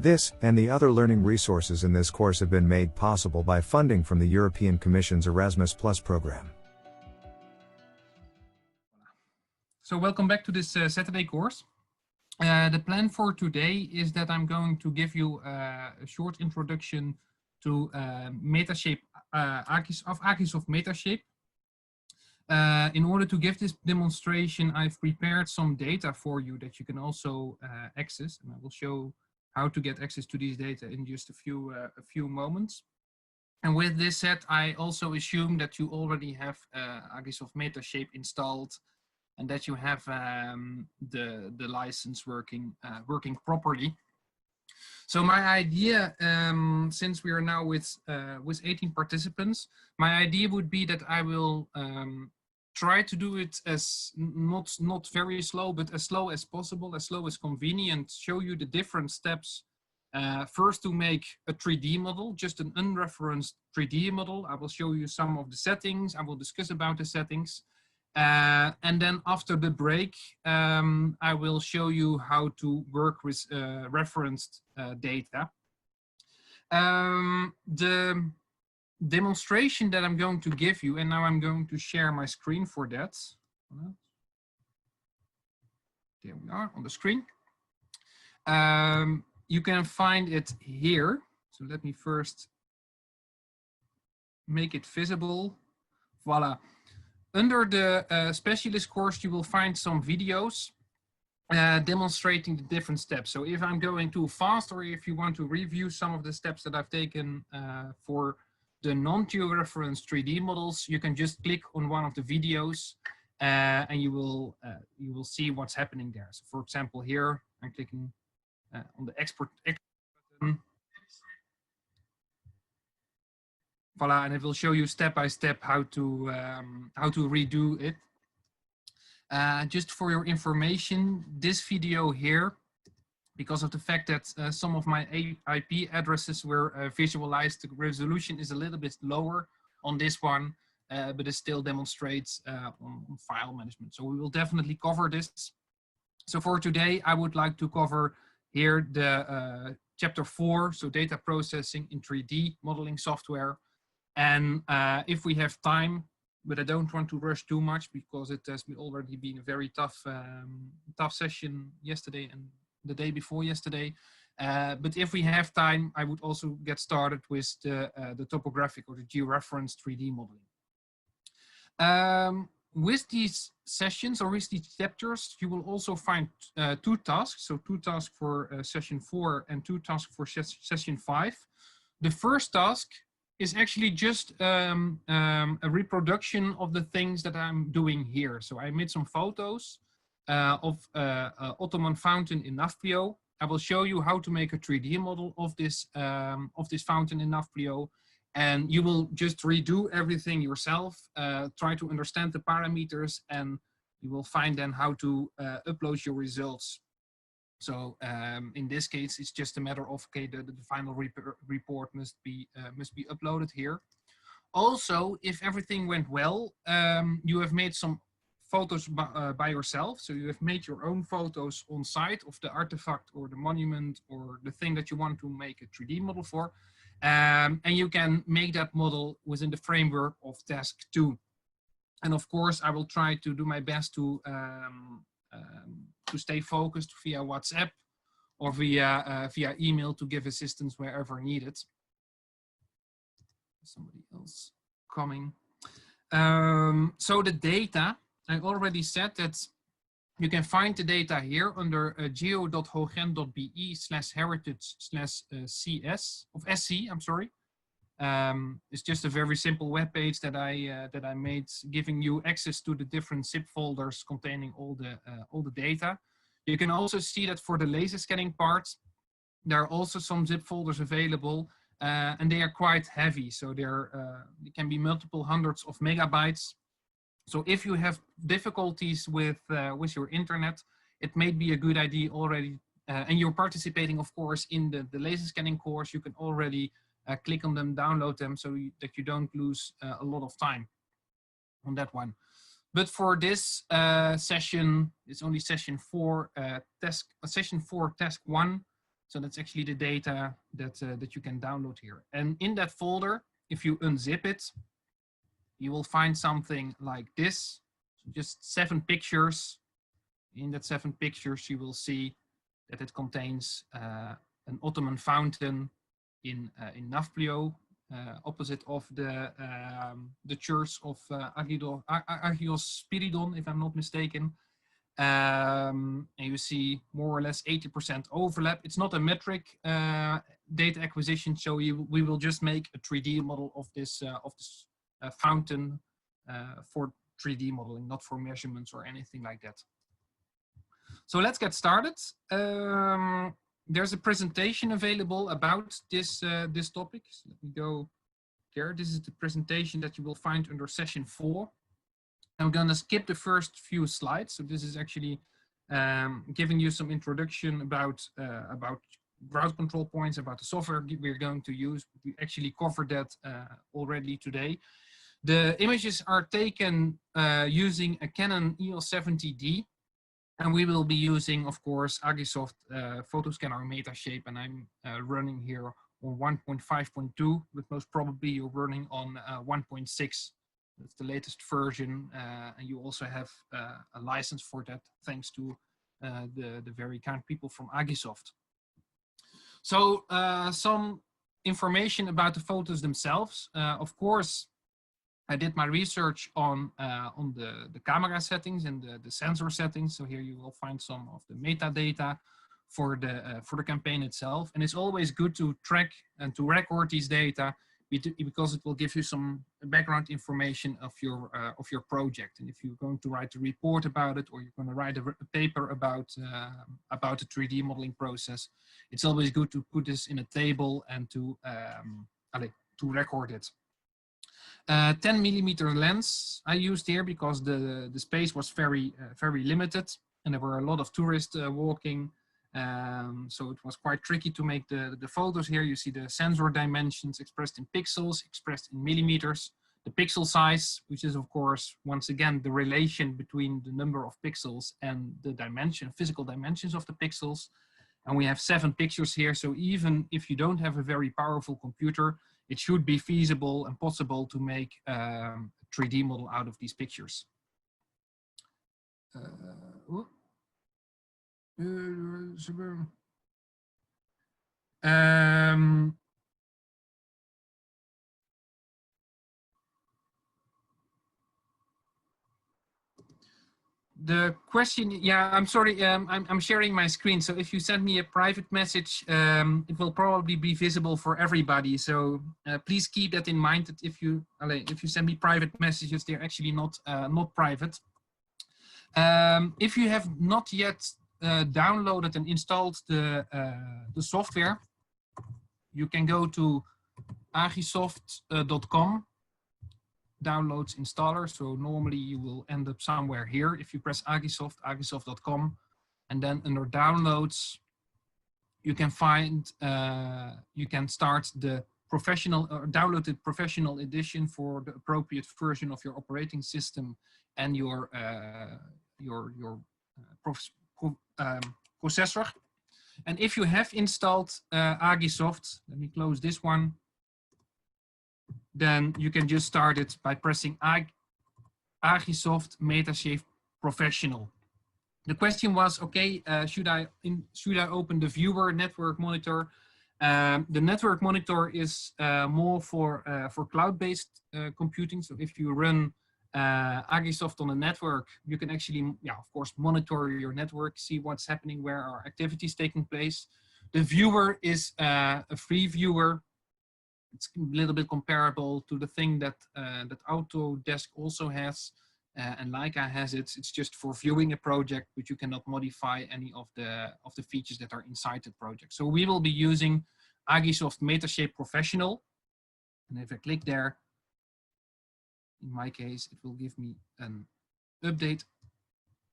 This, and the other learning resources in this course have been made possible by funding from the European Commission's Erasmus Plus program. So welcome back to this Saturday course. The plan for today is that I'm going to give you a short introduction to Metashape, Agis of Metashape. In order to give this demonstration, I've prepared some data for you that you can also access, and I will show how to get access to these data in just a few moments. And with this said, I also assume that you already have Agis of Metashape installed, and that you have the license working properly. So my idea, since we are now with 18 participants, my idea would be that I will try to do it as not very slow, but as slow as possible, as slow as convenient, show you the different steps. First, to make a 3D model, just an unreferenced 3D model. I will show you some of the settings. I will discuss about the settings. And then after the break, I will show you how to work with referenced data. The demonstration that I'm going to give you, and now I'm going to share my screen for that. There we are on the screen. You can find it here. So let me first make it visible. Voila. Under the specialist course, you will find some videos demonstrating the different steps. So if I'm going too fast, or if you want to review some of the steps that I've taken for the non-georeferenced 3D models, you can just click on one of the videos and you will see what's happening there. So for example, here I'm clicking on the export button. Voila, and it will show you step by step how to redo it. Just for your information, this video here, because of the fact that some of my IP addresses were visualized, the resolution is a little bit lower on this one, but it still demonstrates on file management. So we will definitely cover this. So for today, I would like to cover here the chapter 4, so data processing in 3D modeling software. And if we have time, but I don't want to rush too much because it has already been a very tough session yesterday and the day before yesterday. But if we have time, I would also get started with the topographic or the georeferenced 3D modeling. With these sessions or with these chapters, you will also find 2 tasks. So 2 tasks for session 4 and 2 tasks for session 5. The first task is actually just a reproduction of the things that I'm doing here. So I made some photos of Ottoman fountain in Nafplio. I will show you how to make a 3D model of this fountain in Nafplio, and you will just redo everything yourself, try to understand the parameters, and you will find then how to upload your results. So in this case, it's just a matter of, okay, the final report must be uploaded here. Also, if everything went well, you have made some photos by yourself. So you have made your own photos on site of the artifact or the monument or the thing that you want to make a 3D model for. And you can make that model within the framework of task 2. And of course, I will try to do my best to stay focused via WhatsApp or via email to give assistance wherever needed. Somebody else coming. So the data, I already said that you can find the data here under geo.hoogent.be/heritage/cs of SC. I'm sorry. It's just a very simple web page that I made, giving you access to the different zip folders containing all the data. You can also see that for the laser scanning part, there are also some zip folders available, and they are quite heavy. So they can be multiple hundreds of megabytes. So if you have difficulties with your internet, it may be a good idea already, and you're participating, of course, in the laser scanning course. You can already click on them, download them, so that you don't lose a lot of time on that one. But for this session, it's only session 4, task 1. So that's actually the data that, that you can download here. And in that folder, if you unzip it, you will find something like this, just 7 pictures. In that 7 pictures, you will see that it contains an Ottoman fountain in Nafplio, opposite of the church of Agios Spiridon, if I'm not mistaken. And you see more or less 80% overlap. It's not a metric data acquisition, so we will just make a 3D model of this fountain for 3D modeling, not for measurements or anything like that. So let's get started. There's a presentation available about this this topic. So let me go there. This is the presentation that you will find under session 4. I'm going to skip the first few slides. So this is actually giving you some introduction about ground control points, about the software we're going to use. We actually covered that already today. The images are taken using a Canon EOS 70D. And we will be using, of course, Agisoft Photoscanner Metashape, and I'm running here on 1.5.2, but most probably you're running on 1.6. That's the latest version, and you also have a license for that, thanks to the very kind people from Agisoft. So some information about the photos themselves. Of course, I did my research on the camera settings and the sensor settings. So here you will find some of the metadata for the campaign itself. And it's always good to track and to record these data because it will give you some background information of your project. And if you're going to write a report about it, or you're going to write a paper about the 3D modeling process, it's always good to put this in a table and to record it. 10mm lens I used here because the space was very limited, and there were a lot of tourists walking, so it was quite tricky to make the photos. Here you see the sensor dimensions expressed in pixels, expressed in millimeters, the pixel size, which is of course once again the relation between the number of pixels and the physical dimensions of the pixels. And we have 7 pictures here, so even if you don't have a very powerful computer, it should be feasible and possible to make a 3D model out of these pictures. The question, yeah, I'm sorry, I'm sharing my screen. So if you send me a private message, it will probably be visible for everybody. So please keep that in mind, that if you send me private messages, they're actually not private. If you have not yet downloaded and installed the software, you can go to agisoft.com. Downloads installer. So normally you will end up somewhere here. If you press Agisoft, agisoft.com, and then under downloads, you can find, you can start the professional or downloaded professional edition for the appropriate version of your operating system and your processor. And if you have installed Agisoft, let me close this one. Then you can just start it by pressing Agisoft Metashape Professional. The question was, okay, should I open the viewer network monitor? The network monitor is more for cloud-based computing. So if you run Agisoft on a network, you can actually, of course, monitor your network, see what's happening, where are activities taking place. The viewer is a free viewer. It's a little bit comparable to the thing that that Autodesk also has, and Leica has it. It's just for viewing a project, but you cannot modify any of the features that are inside the project. So we will be using Agisoft Metashape Professional, and if I click there, in my case, it will give me an update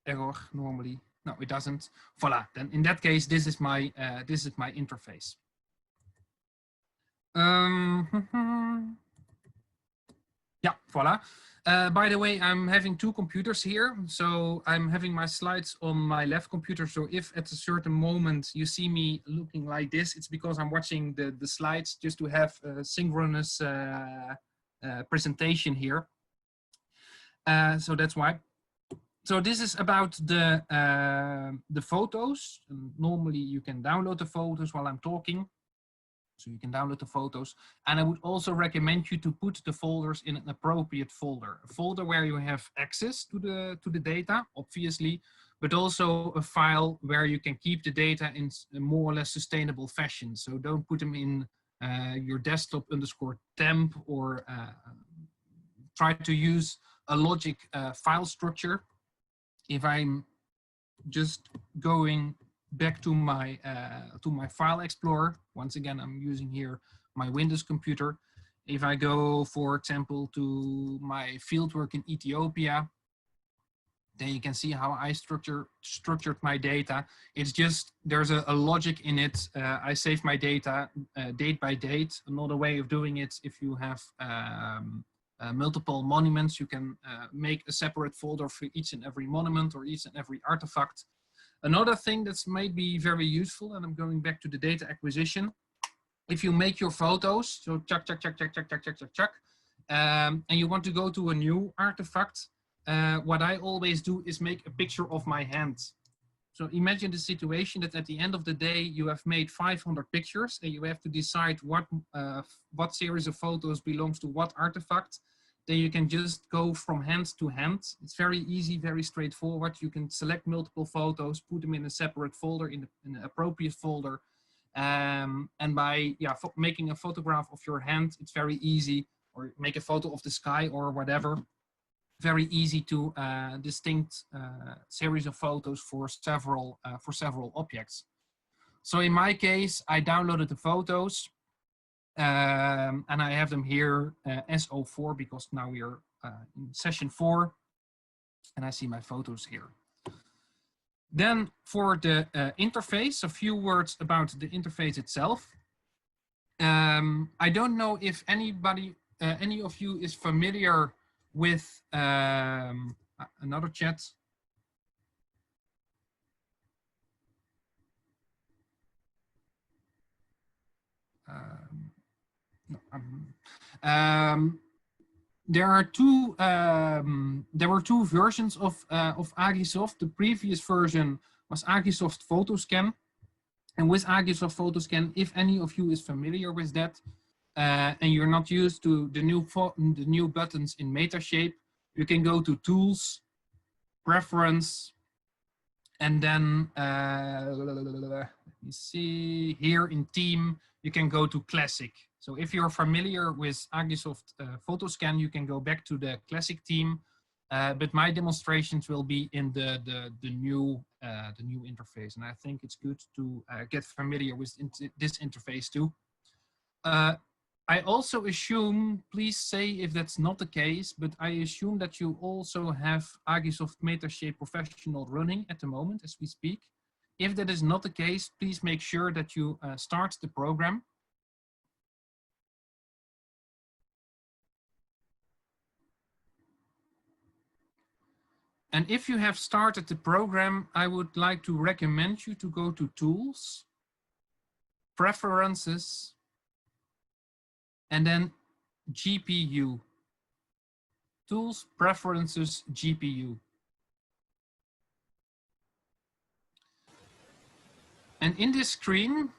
error normally. No, it doesn't. Voila. Then in that case, this is my interface. Yeah, voila. By the way, I'm having two computers here. So I'm having my slides on my left computer. So if at a certain moment you see me looking like this, it's because I'm watching the slides just to have a synchronous presentation here. So that's why. So this is about the photos. Normally you can download the photos while I'm talking. So you can download the photos. And I would also recommend you to put the folders in an appropriate folder. A folder where you have access to the data, obviously, but also a file where you can keep the data in a more or less sustainable fashion. So don't put them in your desktop _temp or try to use a logic file structure. If I'm just going back to my file explorer, once again I'm using here my Windows computer. If I go, for example, to my fieldwork in Ethiopia, then you can see how I structured my data. It's just there's a logic in it. I save my data date by date. Another way of doing it, if you have multiple monuments, you can make a separate folder for each and every monument or each and every artifact. Another thing that's might be very useful, and I'm going back to the data acquisition. If you make your photos, so chuck, and you want to go to a new artifact, what I always do is make a picture of my hand. So imagine the situation that at the end of the day, you have made 500 pictures and you have to decide what series of photos belongs to what artifact. Then you can just go from hand to hand. It's very easy, very straightforward. You can select multiple photos, put them in a separate folder, in an appropriate folder. And by making a photograph of your hand, it's very easy, or make a photo of the sky or whatever. Very easy to distinct series of photos for several objects. So in my case, I downloaded the photos and I have them here as 04 because now we are in session 4 and I see my photos here. Then for the interface, a few words about the interface itself. I don't know if anybody, any of you is familiar with another chat. There are two. There were two versions of Agisoft. The previous version was Agisoft Photoscan, and with Agisoft Photoscan, if any of you is familiar with that, and you're not used to the new buttons in Metashape, you can go to Tools, Preference, and then let me see, here in Team, you can go to Classic. So if you're familiar with Agisoft Photoscan, you can go back to the Classic theme, but my demonstrations will be in the new interface, and I think it's good to get familiar with this interface too. I also assume, please say if that's not the case, but I assume that you also have Agisoft Metashape Professional running at the moment as we speak. If that is not the case, please make sure that you start the program. And if you have started the program, I would like to recommend you to go to Tools, Preferences, and then GPU. Tools, Preferences, GPU. And in this screen,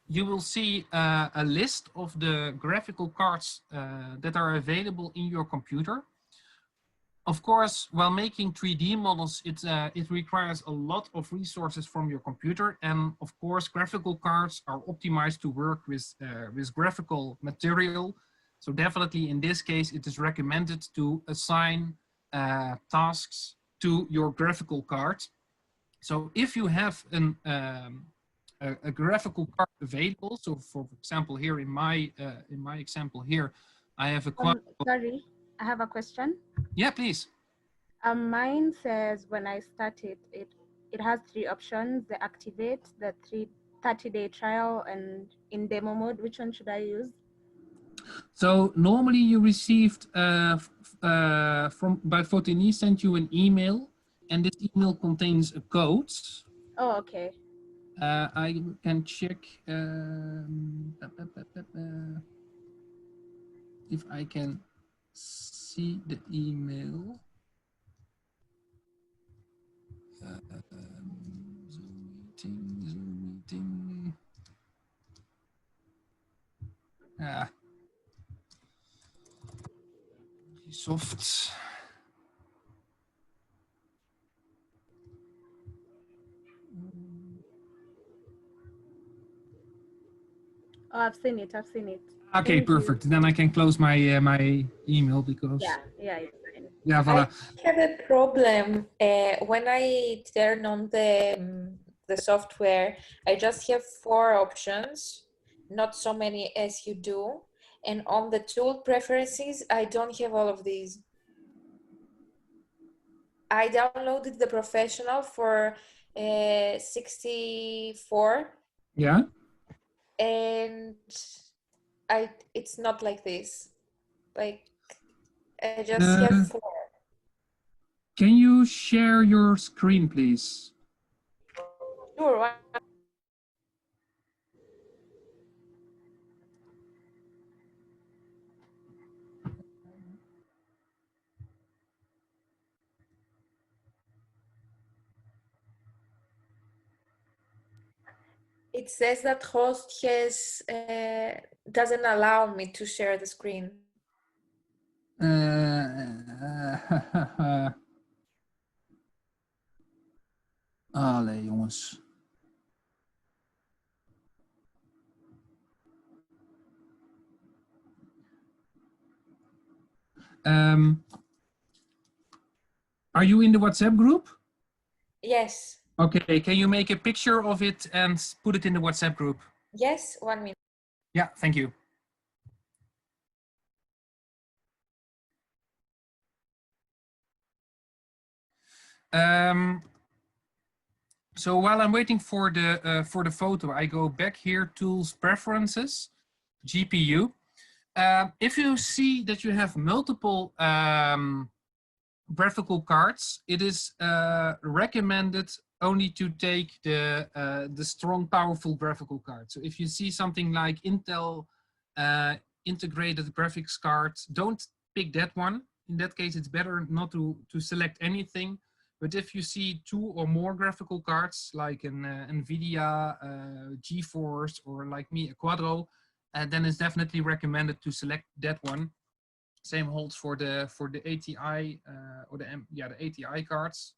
you will see a list of the graphical cards that are available in your computer. Of course, while making 3D models, it requires a lot of resources from your computer. And of course, graphical cards are optimized to work with graphical material. So definitely in this case, it is recommended to assign tasks to your graphical card. So if you have a graphical card available, so for example, here in my example here, I have a sorry, I have a question. Yeah, please. Mine says when I start it, it has 3 options: the activate, the 30-day trial, and in demo mode. Which one should I use? So normally you received by Photogrammetry sent you an email, and this email contains a code. Oh, okay. I can check if I can see the email. Zoom meeting. Soft. Oh, I've seen it. I've seen it. Okay, Thank perfect. you. Then I can close my my email because Yeah, it's fine. yeah, I voilà. have a problem when I turn on the software. I just have 4 options, not so many as you do. And on the tool preferences, I don't have all of these. I downloaded the professional for 64, Yeah. and it's not like this. Like I just have 4. Can you share your screen, please? Sure. It says that host has doesn't allow me to share the screen. Allee, jongens. Are you in the WhatsApp group? Yes. Okay, can you make a picture of it and put it in the WhatsApp group? Yes, 1 minute. Yeah, thank you. So while I'm waiting for the photo, I go back here, Tools, Preferences, GPU. If you see that you have multiple graphical cards, it is recommended only to take the strong, powerful graphical card. So if you see something like Intel integrated graphics card, don't pick that one. In that case, it's better not to select anything. But if you see 2 or more graphical cards, like an NVIDIA, GeForce, or like me, a Quadro, then it's definitely recommended to select that one. Same holds for the ATI or the ATI cards.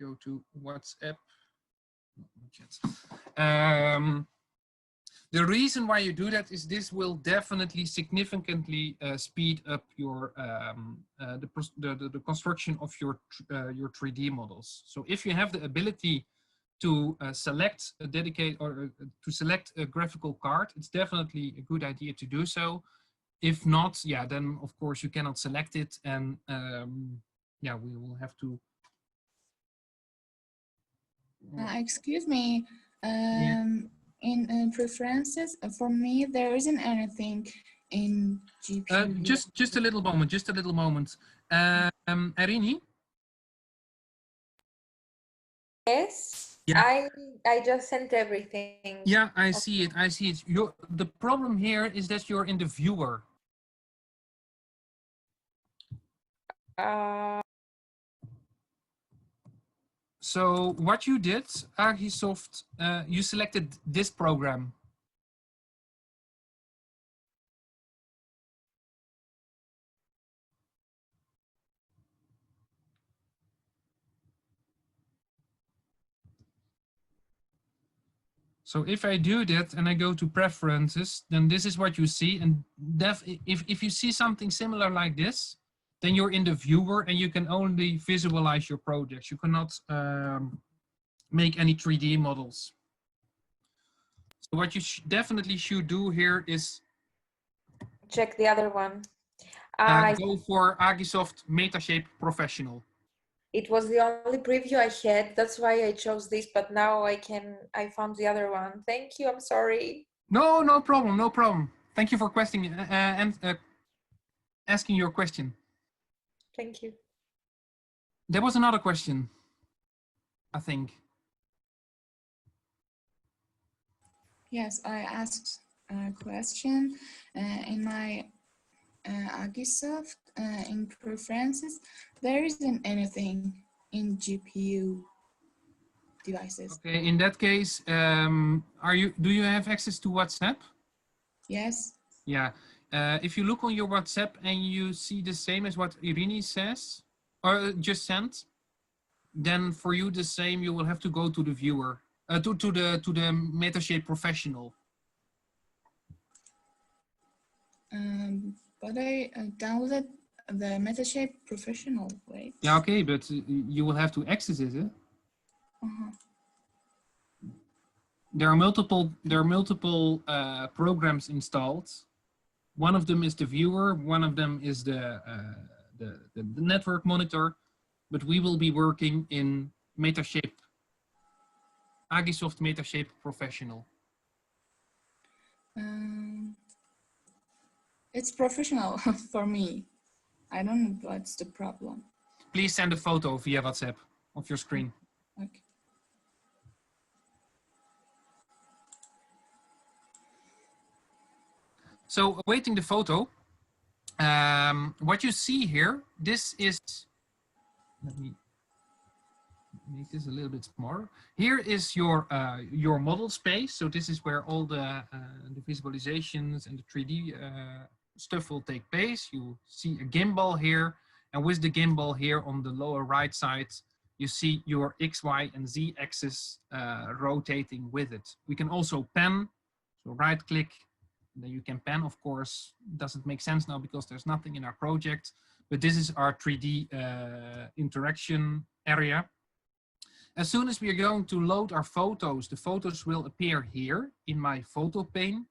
Go to WhatsApp. The reason why you do that is this will definitely significantly speed up your the construction of your 3D models. So if you have the ability to select a to select a graphical card, it's definitely a good idea to do so. If not, yeah, then of course you cannot select it, and yeah, we will have to. Excuse me. In preferences, for me, there isn't anything in GPU. Just a little moment. Just a little moment. Irini? Yes. Yeah. I just sent everything. Yeah, I see it. I see it. The problem here is that you're in the viewer. So what you did, Agisoft, you selected this program. So if I do that and I go to preferences, then this is what you see. And if you see something similar like this, then you're in the viewer and you can only visualize your projects. You cannot make any 3D models. So what you definitely should do here is check the other one. go for Agisoft Metashape Professional. It was the only preview I had. That's why I chose this, but now I found the other one. Thank you. I'm sorry. No, no problem. No problem. Thank you for questioning and asking your question. Thank you. There was another question, I think. Yes, I asked a question in my Agisoft in preferences. There isn't anything in GPU devices. Okay, in that case, do you have access to WhatsApp? Yes. Yeah. If you look on your WhatsApp and you see the same as what Irini says, or just sent, then for you the same, you will have to go to the viewer, to the Metashape Professional. But I downloaded the Metashape Professional, wait. Yeah, okay, but you will have to access it. There are multiple programs installed. One of them is the viewer, one of them is the network monitor, but we will be working in Metashape, Agisoft Metashape Professional. It's professional for me. I don't know what's the problem. Please send a photo via WhatsApp of your screen. Okay. So awaiting the photo, what you see here, this is, let me make this a little bit smaller. Here is your model space. So this is where all the visualizations and the 3D stuff will take place. You see a gimbal here, and with the gimbal here on the lower right side, you see your X, Y, and Z axis rotating with it. We can also pan, so right click, then you can pan. Of course, doesn't make sense now because there's nothing in our project, but this is our 3D interaction area. As soon as we are going to load our photos, the photos will appear here in my photo pane.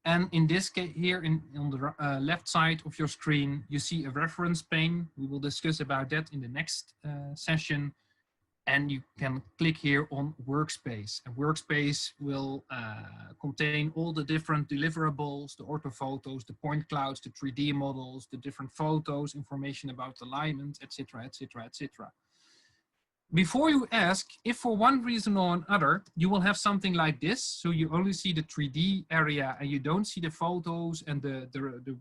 And in this case here on the left side of your screen, you see a reference pane. We will discuss about that in the next session. And you can click here on Workspace. And Workspace will contain all the different deliverables, the orthophotos, the point clouds, the 3D models, the different photos, information about alignment, etc., etc., etc. Before you ask, if for one reason or another, you will have something like this, so you only see the 3D area and you don't see the photos and the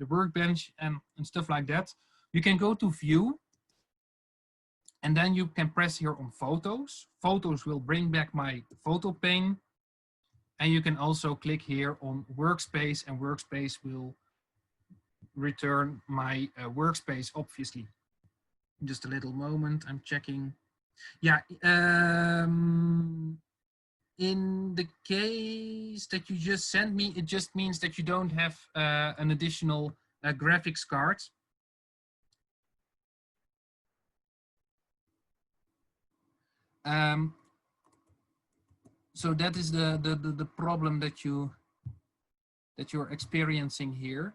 workbench and stuff like that, you can go to View, and then you can press here on Photos. Photos will bring back my photo pane, and you can also click here on Workspace, and Workspace will return my workspace, obviously. Just a little moment, I'm checking. Yeah, in the case that you just sent me, it just means that you don't have an additional graphics card. So that is the problem that you're experiencing here.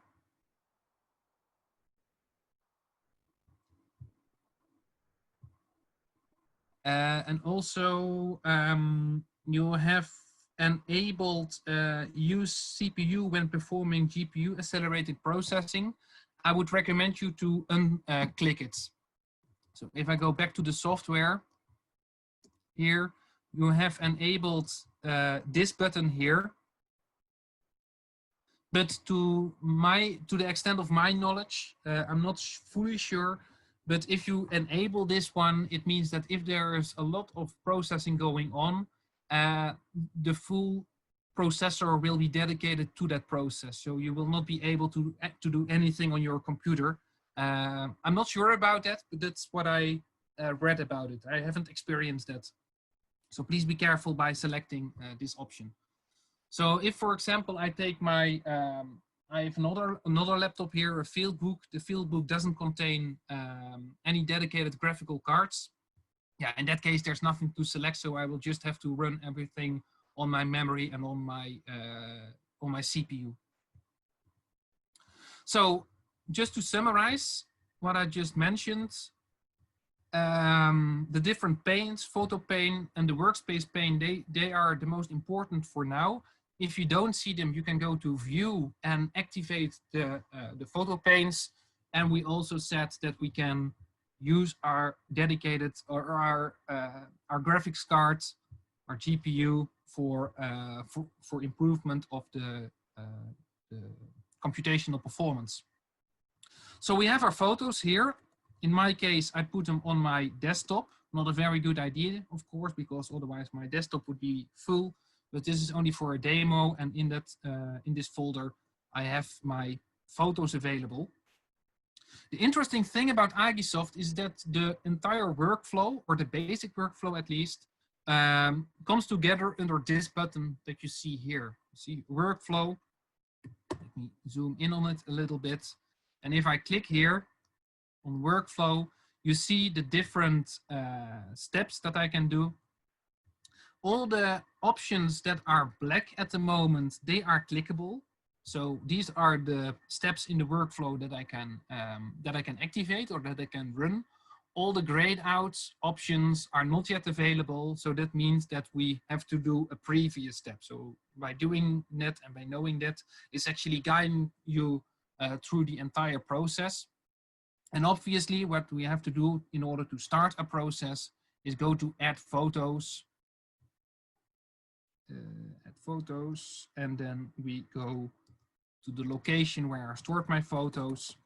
And also you have enabled use CPU when performing GPU accelerated processing. I would recommend you to unclick it. So if I go back to the software, here you have enabled this button here. But to the extent of my knowledge, I'm not fully sure. But if you enable this one, it means that if there is a lot of processing going on, the full processor will be dedicated to that process. So you will not be able to do anything on your computer. I'm not sure about that, but that's what I read about it. I haven't experienced that. So please be careful by selecting this option. So if, for example, I take my, I have another laptop here, a field book. The field book doesn't contain any dedicated graphical cards. Yeah, in that case, there's nothing to select, so I will just have to run everything on my memory and on my CPU. So just to summarize what I just mentioned, the different panes, photo pane and the workspace pane, they are the most important for now. if you don't see them, you can go to view and activate the photo panes. And we also said that we can use our dedicated or our graphics card, our GPU for improvement of the computational performance. So we have our photos here. In my case, I put them on my desktop. Not a very good idea, of course, because otherwise my desktop would be full. But this is only for a demo, and in that in this folder, I have my photos available. The interesting thing about Agisoft is that the entire workflow, or the basic workflow at least, comes together under this button that you see here. You see workflow. Let me zoom in on it a little bit. And if I click here on workflow, you see the different steps that I can do. All the options that are black at the moment, they are clickable. So these are the steps in the workflow that I can activate or that I can run. All the grayed out options are not yet available. So that means that we have to do a previous step. So by doing that and by knowing that, it's actually guiding you through the entire process. And obviously what we have to do in order to start a process is go to add photos, and then we go to the location where I stored my photos.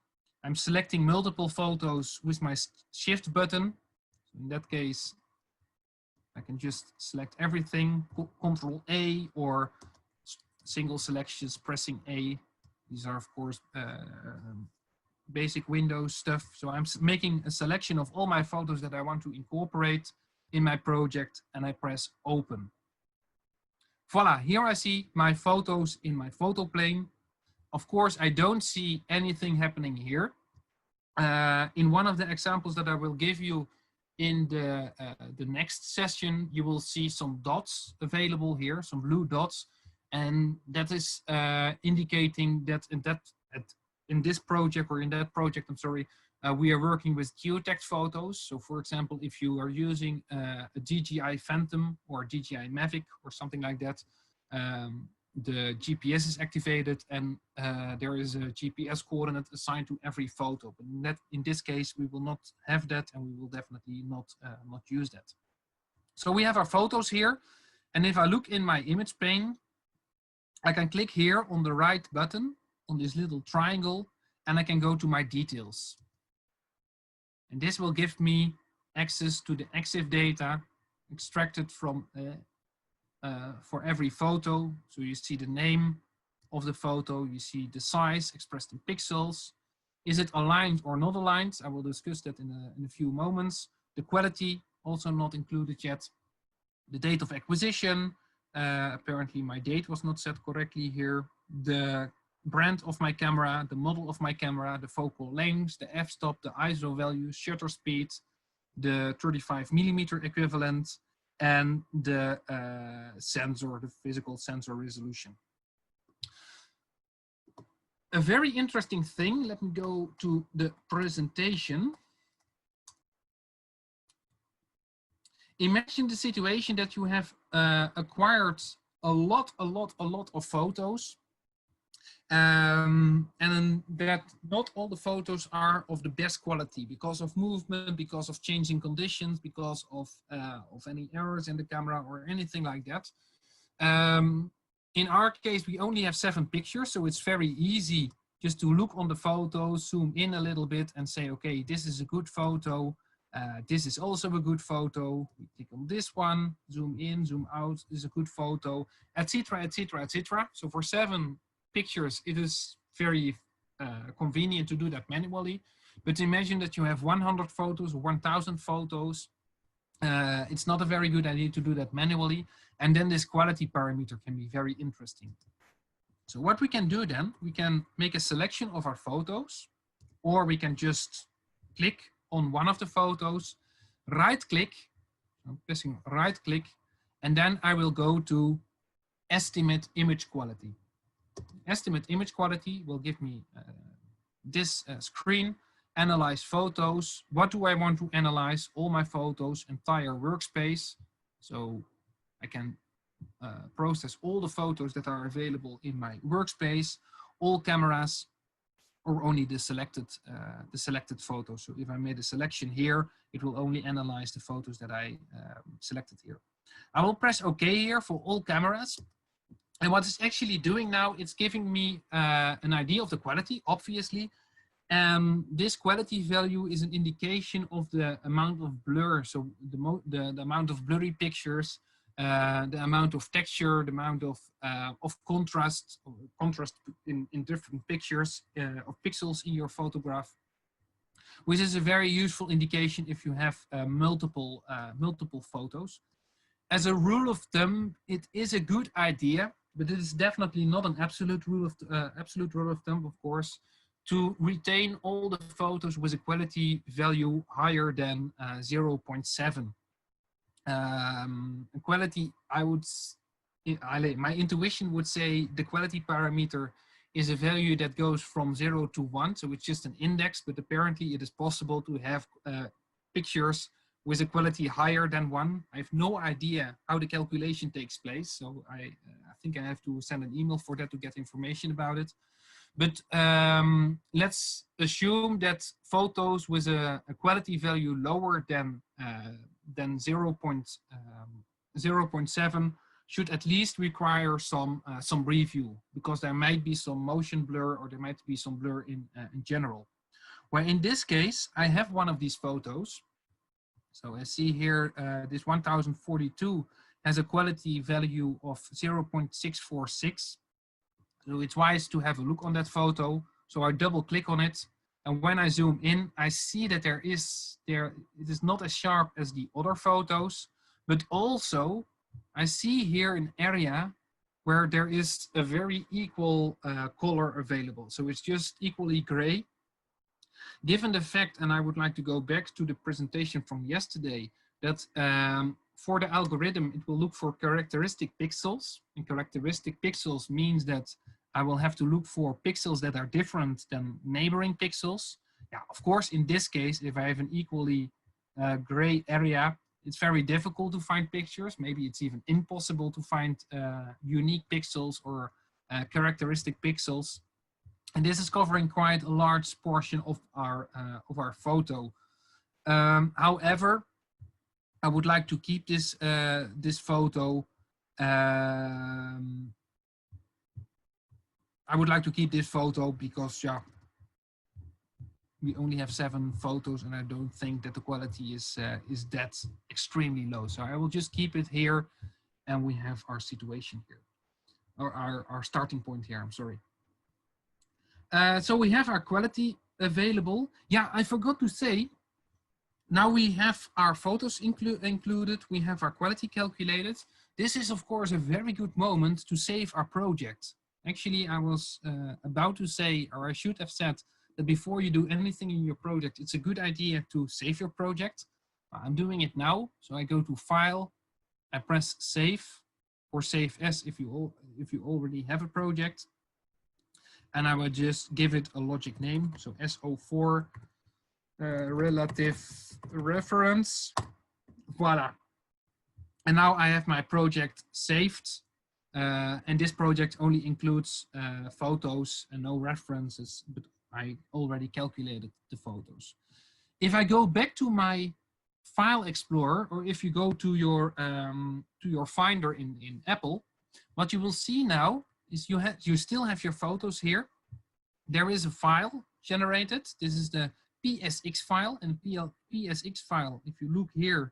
I'm selecting multiple photos with my shift button. In that case, I can just select everything, Control A, or single selections pressing A. These are of course basic Windows stuff. So I'm making a selection of all my photos that I want to incorporate in my project, and I press open. Voila, here I see my photos in my photo plane. Of course, I don't see anything happening here. In one of the examples that I will give you in the next session, you will see some dots available here, some blue dots. And that is indicating that in this project, or in that project, I'm sorry, we are working with geotagged photos. So for example, if you are using a DJI Phantom or DJI Mavic or something like that, the GPS is activated, and there is a GPS coordinate assigned to every photo. But in this case, we will not have that, and we will definitely not use that. So we have our photos here. And if I look in my image pane, I can click here on the right button on this little triangle, and I can go to my details. And this will give me access to the EXIF data extracted from for every photo. So you see the name of the photo, you see the size expressed in pixels. Is it aligned or not aligned? I will discuss that in a few moments. The quality, also not included yet. The date of acquisition. Apparently my date was not set correctly here. The brand of my camera, the model of my camera, the focal length, the f-stop, the ISO value, shutter speed, the 35mm equivalent, and the sensor, the physical sensor resolution. A very interesting thing, let me go to the presentation. Imagine the situation that you have acquired a lot of photos, and that not all the photos are of the best quality because of movement, because of changing conditions, because of any errors in the camera or anything like that. In our case, we only have 7 pictures, so it's very easy just to look on the photo, zoom in a little bit and say, okay, this is a good photo. This is also a good photo. We click on this one, zoom in, zoom out, this is a good photo, etc., etc., etc. So for 7 pictures, it is very convenient to do that manually. But imagine that you have 100 photos or 1,000 photos. It's not a very good idea to do that manually. And then this quality parameter can be very interesting. So what we can do then, we can make a selection of our photos, or we can just click on one of the photos, right click, I'm pressing right click, and then I will go to estimate image quality. Estimate image quality will give me this screen, analyze photos. What do I want to analyze? All my photos, entire workspace. So I can process all the photos that are available in my workspace, all cameras, or only the selected photos. So if I made a selection here, it will only analyze the photos that I selected here. I will press OK here for all cameras. And what it's actually doing now, it's giving me an idea of the quality, obviously. This quality value is an indication of the amount of blur, so the amount of blurry pictures, the amount of texture, the amount of contrast in different pictures, of pixels in your photograph, which is a very useful indication if you have multiple photos. As a rule of thumb, it is a good idea, but it is definitely not an absolute rule of thumb, of course, to retain all the photos with a quality value higher than 0.7. Quality, my intuition would say the quality parameter is a value that goes from 0 to 1, so it's just an index, but apparently it is possible to have pictures with a quality higher than 1. I have no idea how the calculation takes place, so I think I have to send an email for that to get information about it. But let's assume that photos with a quality value lower than 0.7 should at least require some review, because there might be some motion blur, or there might be some blur in general. Where in this case, I have one of these photos. So I see here, this 1042 has a quality value of 0.646. So it's wise to have a look on that photo. So I double click on it. And when I zoom in, I see that it is not as sharp as the other photos, but also I see here an area where there is a very equal color available. So it's just equally gray. Given the fact, and I would like to go back to the presentation from yesterday, that for the algorithm, it will look for characteristic pixels, and characteristic pixels means that I will have to look for pixels that are different than neighboring pixels. Yeah, of course, in this case, if I have an equally gray area, it's very difficult to find pictures. Maybe it's even impossible to find unique pixels or characteristic pixels. And this is covering quite a large portion of our photo. However, I would like to keep this this photo. I would like to keep this photo because, yeah, we only have 7 photos, and I don't think that the quality is that extremely low. So I will just keep it here, and we have our situation here, or our starting point here. I'm sorry. So we have our quality available. Yeah, I forgot to say, now we have our photos included, we have our quality calculated. This is, of course, a very good moment to save our project. Actually, I was about to say, or I should have said, that before you do anything in your project, it's a good idea to save your project. I'm doing it now. So I go to File, I press Save, or Save As if you already have a project. And I will just give it a logic name. So SO4 relative reference. Voila. And now I have my project saved. And this project only includes photos and no references, but I already calculated the photos. If I go back to my File Explorer, or if you go to your Finder in Apple, what you will see now is you still have your photos here. There is a file generated. This is the PSX file, and PSX file, if you look here,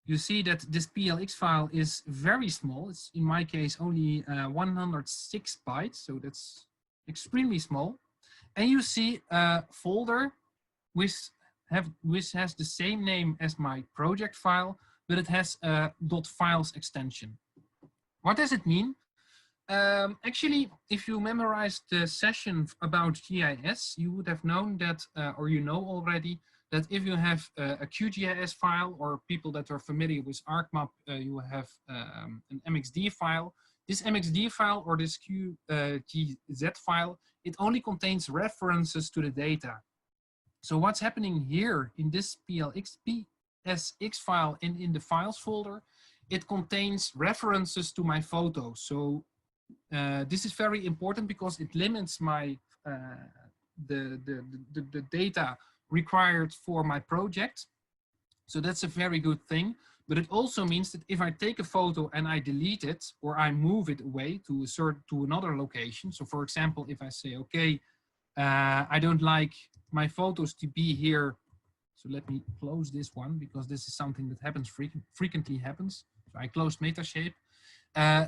you see that this PLX file is very small. It's in my case only 106 bytes, so that's extremely small. And you see a folder which has the same name as my project file, but it has a .files extension. What does it mean? Actually, if you memorized the session about GIS, you would have known that, or you know already, that if you have a QGIS file, or people that are familiar with ArcMap, you have an MXD file. This MXD file, or this QGZ file, it only contains references to the data. So what's happening here in this PSX file and in the files folder it contains references to my photos. So this is very important because it limits my the data required for my project. So that's a very good thing. But it also means that if I take a photo and I delete it or I move it away to another location. So for example, if I say, okay, I don't like my photos to be here. So let me close this one because this is something that happens frequently happens. So I close Metashape.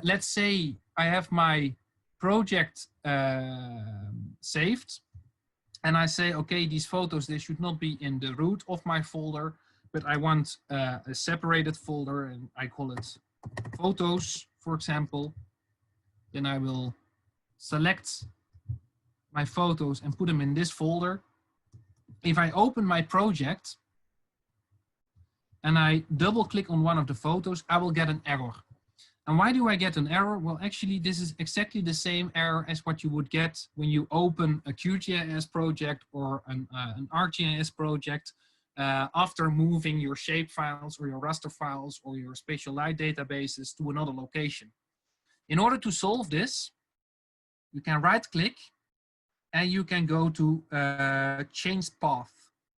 Let's say I have my project saved and I say, okay, these photos, they should not be in the root of my folder, but I want a separated folder and I call it photos, for example. Then I will select my photos and put them in this folder. If I open my project and I double click on one of the photos, I will get an error. And why do I get an error? Well, actually, this is exactly the same error as what you would get when you open a QGIS project or an ArcGIS project after moving your shape files or your raster files or your spatial light databases to another location. In order to solve this, you can right click and you can go to change path.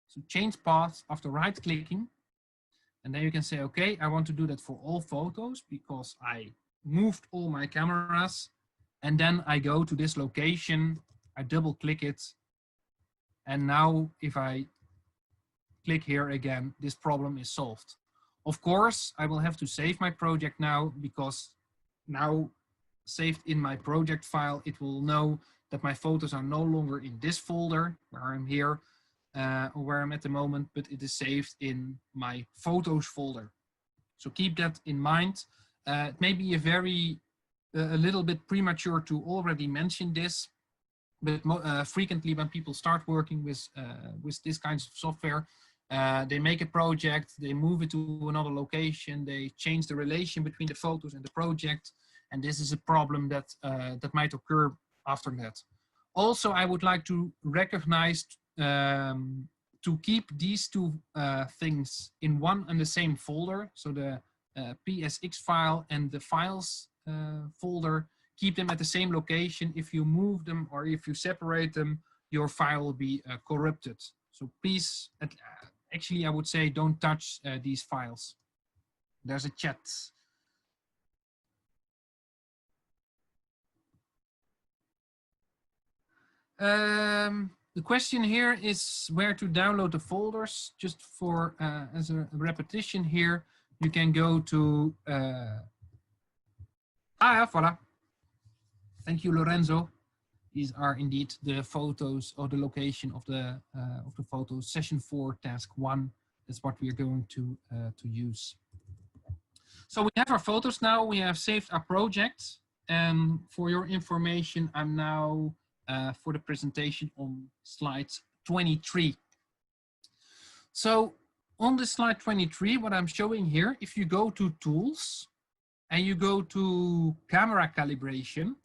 So change path after right clicking. And then you can say, okay, I want to do that for all photos because I moved all my cameras. And then I go to this location, I double click it. And now if I click here again, this problem is solved. Of course, I will have to save my project now because now saved in my project file, it will know that my photos are no longer in this folder where I'm here or where I'm at the moment, but it is saved in my photos folder. So keep that in mind. It may be a little bit premature to already mention this, but frequently when people start working with this kinds of software, they make a project, they move it to another location, they change the relation between the photos and the project, and this is a problem that that might occur after that. Also, I would like to recognize to keep these two things in one and the same folder. So the PSX file and the files folder, keep them at the same location. If you move them or if you separate them, your file will be corrupted. So please, actually I would say don't touch these files. There's a chat. The question here is where to download the folders. Just for as a repetition here, you can go to voilà. Thank you, Lorenzo. These are indeed the photos or the location of the photos. Session 4, task 1. That's what we are going to use. So we have our photos now. We have saved our project. And for your information, I'm now for the presentation on slide 23. So on the slide 23, what I'm showing here, if you go to tools and you go to camera calibration,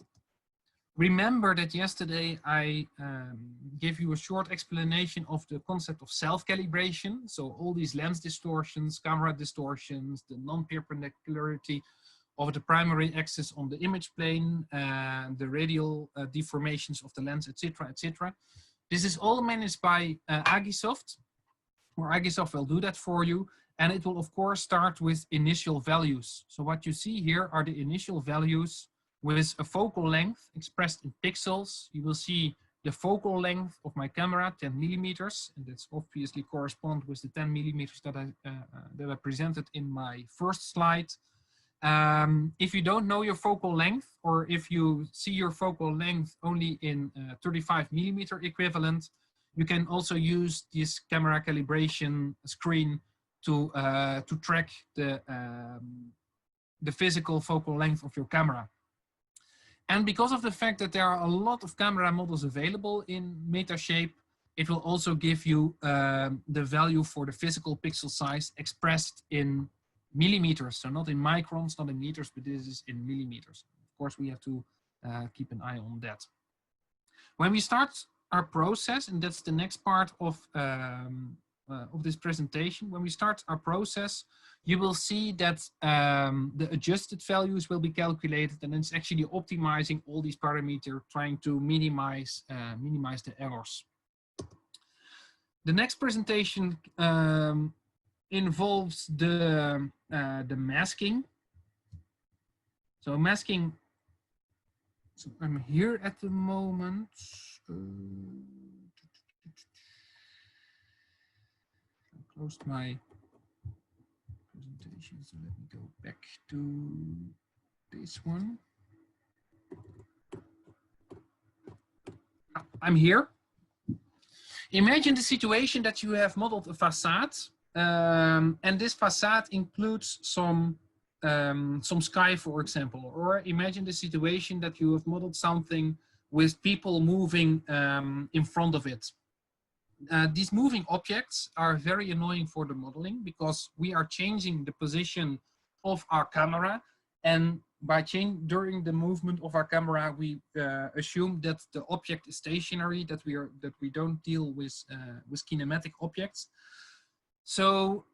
remember that yesterday I gave you a short explanation of the concept of self-calibration. So all these lens distortions, camera distortions, the non-perpendicularity of the primary axis on the image plane, the radial deformations of the lens, etc., etc. This is all managed by Agisoft, or Agisoft will do that for you. And it will, of course, start with initial values. So what you see here are the initial values with a focal length expressed in pixels. You will see the focal length of my camera, 10 millimeters, and that's obviously correspond with the 10 millimeters that I presented in my first slide. If you don't know your focal length, or if you see your focal length only in 35 millimeter equivalent, you can also use this camera calibration screen to track the physical focal length of your camera. And because of the fact that there are a lot of camera models available in Metashape, it will also give you the value for the physical pixel size expressed in millimeters. So not in microns, not in meters, but this is in millimeters. Of course, we have to keep an eye on that. When we start our process, and that's the next part of of this presentation, when we start our process, you will see that the adjusted values will be calculated, and it's actually optimizing all these parameters, trying to minimize the errors. The next presentation involves the masking. So masking. So I'm here at the moment. I closed my presentation, so let me go back to this one. I'm here. Imagine the situation that you have modeled a facade, and this facade includes some sky, for example. Or imagine the situation that you have modeled something with people moving in front of it. These moving objects are very annoying for the modeling because we are changing the position of our camera, and by during the movement of our camera, we assume that the object is stationary, that we don't deal with kinematic objects. So,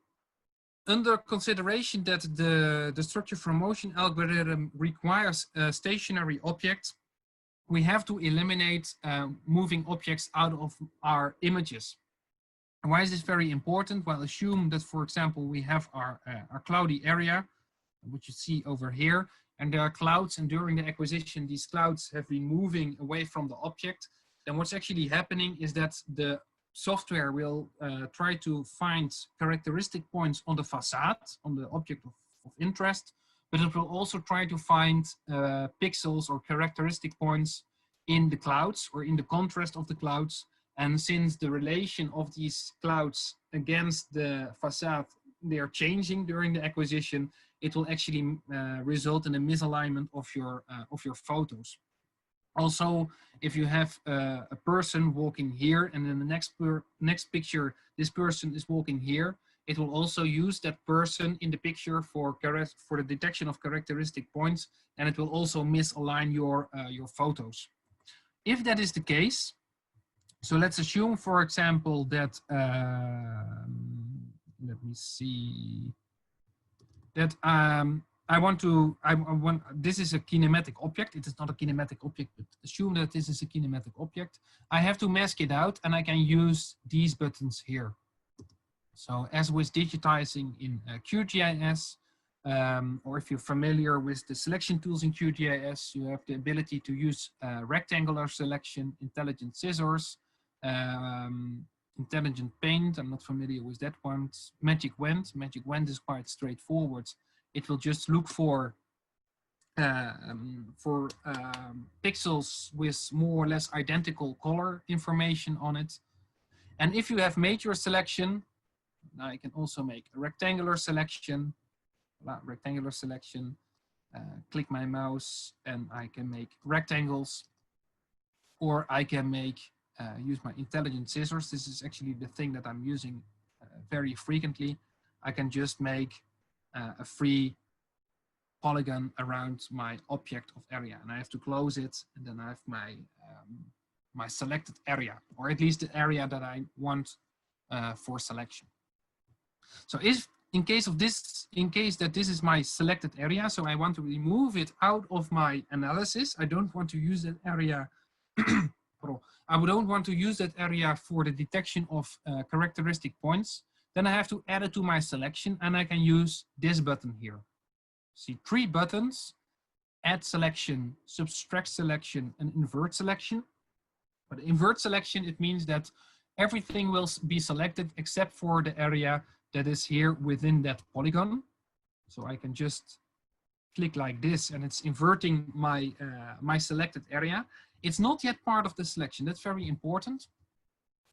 under consideration that the structure from motion algorithm requires a stationary object, we have to eliminate moving objects out of our images. And why is this very important? Well, assume that, for example, we have our cloudy area, which you see over here, and there are clouds, and during the acquisition, these clouds have been moving away from the object. Then what's actually happening is that the software will try to find characteristic points on the facade, on the object of interest, but it will also try to find pixels or characteristic points in the clouds or in the contrast of the clouds. And since the relation of these clouds against the facade, they are changing during the acquisition, it will actually result in a misalignment of your photos. Also, if you have a person walking here, and in the next picture, this person is walking here, it will also use that person in the picture for the detection of characteristic points, and it will also misalign your photos. If that is the case, so let's assume, for example, that let me see, that this is a kinematic object. It is not a kinematic object, but assume that this is a kinematic object. I have to mask it out, and I can use these buttons here. So as with digitizing in QGIS, or if you're familiar with the selection tools in QGIS, you have the ability to use rectangular selection, intelligent scissors, intelligent paint. I'm not familiar with that one. Magic Wand. Magic Wand is quite straightforward. It will just look for pixels with more or less identical color information on it. And if you have made your selection, now I can also make a rectangular selection. Rectangular selection. Click my mouse, and I can make rectangles, or I can make use my intelligent scissors. This is actually the thing that I'm using very frequently. I can just make a free polygon around my object of area, and I have to close it, and then I have my my selected area, or at least the area that I want for selection. So if in case that this is my selected area, so I want to remove it out of my analysis, I don't want to use that area. I don't want to use that area for the detection of characteristic points. Then I have to add it to my selection, and I can use this button here. See, 3 buttons: add selection, subtract selection, and invert selection. But invert selection, it means that everything will be selected except for the area that is here within that polygon. So I can just click like this, and it's inverting my my selected area. It's not yet part of the selection. That's very important.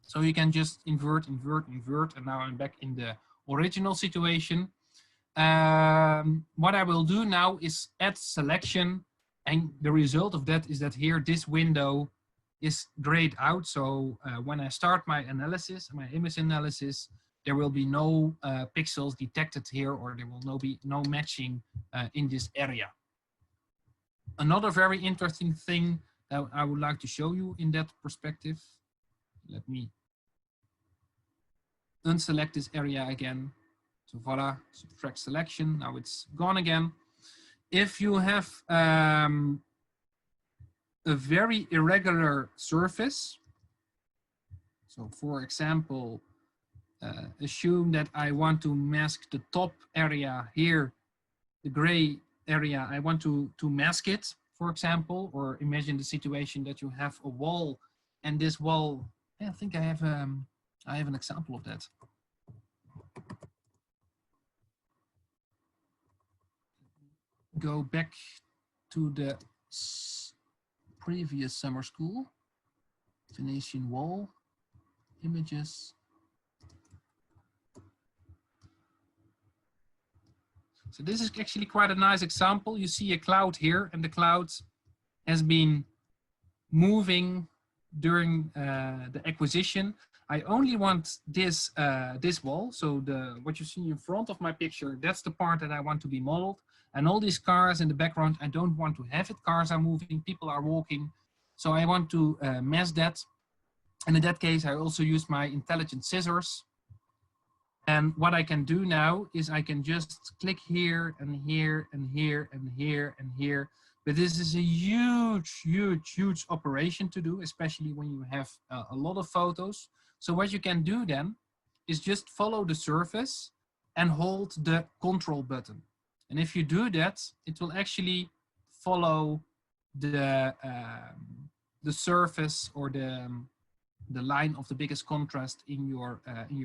So you can just invert, invert, invert, and now I'm back in the original situation. What I will do now is add selection, and the result of that is that here this window is grayed out. So when I start my analysis, my image analysis, there will be no pixels detected here, or there will be no matching in this area. Another very interesting thing that I would like to show you in that perspective. Let me unselect this area again. So voila, subtract selection, now it's gone again. If you have a very irregular surface, so for example, assume that I want to mask the top area here, the gray area, I want to mask it, for example, or imagine the situation that you have a wall and this wall, I think I have an example of that. Go back to the previous summer school, Venetian wall, images. So this is actually quite a nice example. You see a cloud here, and the cloud has been moving during the acquisition. I only want this this wall. So what you see in front of my picture, that's the part that I want to be modeled. And all these cars in the background, I don't want to have it. Cars are moving, people are walking. So I want to mask that. And in that case, I also use my intelligent scissors. And what I can do now is I can just click here and here and here and here and here. But this is a huge, huge, huge operation to do, especially when you have a lot of photos. So what you can do then is just follow the surface and hold the control button. And if you do that, it will actually follow the surface or the line of the biggest contrast in your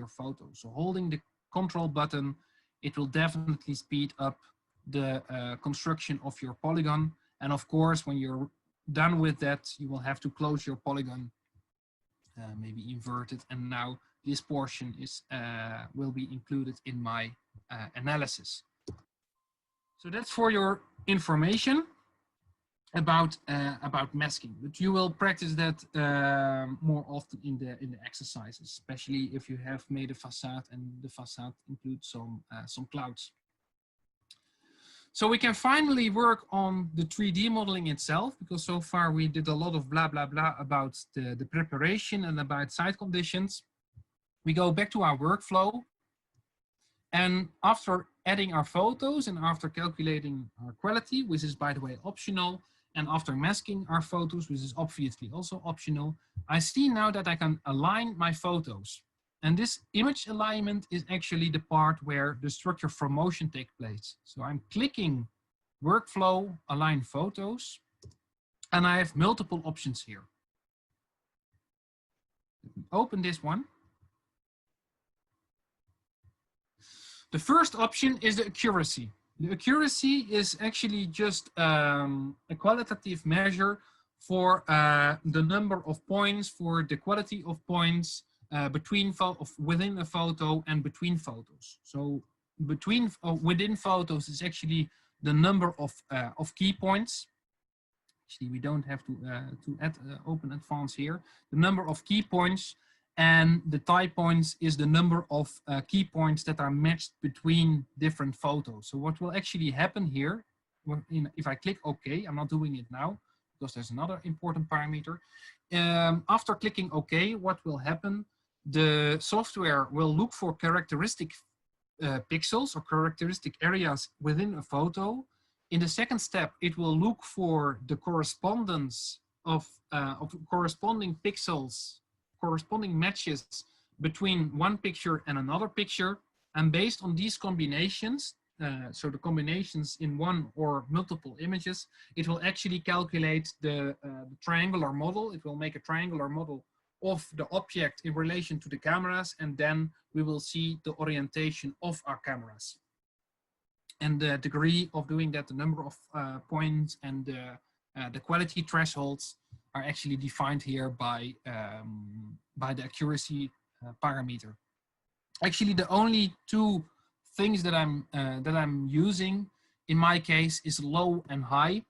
photo. So holding the control button, it will definitely speed up the construction of your polygon. And of course, when you're done with that, you will have to close your polygon, maybe invert it. And now this portion is will be included in my analysis. So that's for your information about masking, but you will practice that more often in the exercises, especially if you have made a facade and the facade includes some clouds. So we can finally work on the 3D modeling itself, because so far we did a lot of blah blah blah about the preparation and about site conditions. We go back to our workflow, and after adding our photos and after calculating our quality, which is by the way optional, and after masking our photos, which is obviously also optional, I see now that I can align my photos. And this image alignment is actually the part where the structure from motion takes place. So I'm clicking workflow, align photos, and I have multiple options here. Open this one. The first option is the accuracy. The accuracy is actually just a qualitative measure for the number of points, for the quality of points within a photo and between photos. So within photos is actually the number of key points. Actually, we don't have to add open advance here. The number of key points. And the type points is the number of key points that are matched between different photos. So what will actually happen here, if I click OK, I'm not doing it now because there's another important parameter. After clicking OK, what will happen? The software will look for characteristic pixels or characteristic areas within a photo. In the second step, it will look for the correspondence of corresponding pixels, corresponding matches between one picture and another picture, and based on these combinations, so the combinations in one or multiple images, it will actually calculate the triangular model. It will make a triangular model of the object in relation to the cameras, and then we will see the orientation of our cameras. And the degree of doing that, the number of points and the quality thresholds are actually defined here by the accuracy parameter. Actually, the only two things that I'm using in my case is low and high.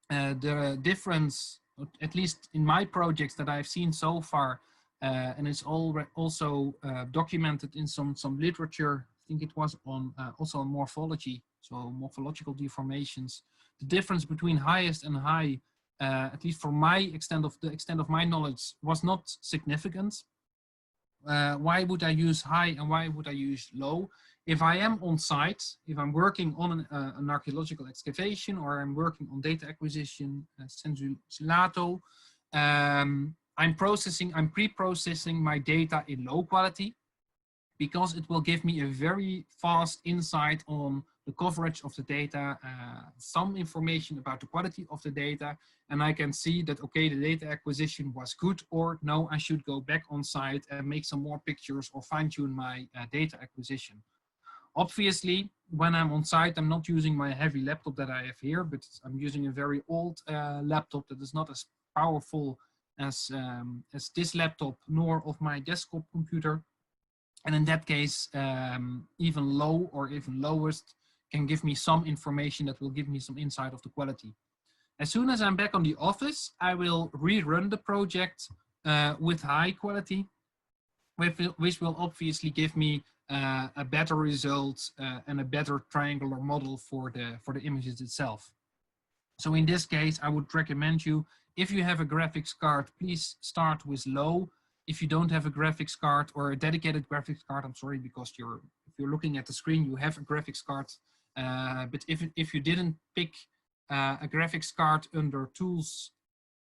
The difference, at least in my projects that I've seen so far, and it's also documented in some literature. I think it was on also on morphology, so morphological deformations. The difference between highest and high, at least for the extent of my knowledge, was not significant. Why would I use high and why would I use low? If I am on site, if I'm working on an archaeological excavation or I'm working on data acquisition, sensu lato, I'm pre-processing my data in low quality because it will give me a very fast insight on the coverage of the data, some information about the quality of the data, and I can see that, okay, the data acquisition was good, or no, I should go back on site and make some more pictures or fine tune my data acquisition. Obviously, when I'm on site, I'm not using my heavy laptop that I have here, but I'm using a very old laptop that is not as powerful as this laptop, nor of my desktop computer. And in that case, even low or even lowest can give me some information that will give me some insight of the quality. As soon as I'm back on the office, I will rerun the project with high quality, which will obviously give me a better result and a better triangular model for the images itself. So in this case, I would recommend you, if you have a graphics card, please start with low. If you don't have a graphics card or a dedicated graphics card, I'm sorry, because if you're looking at the screen, you have a graphics card. But if you didn't pick a graphics card under tools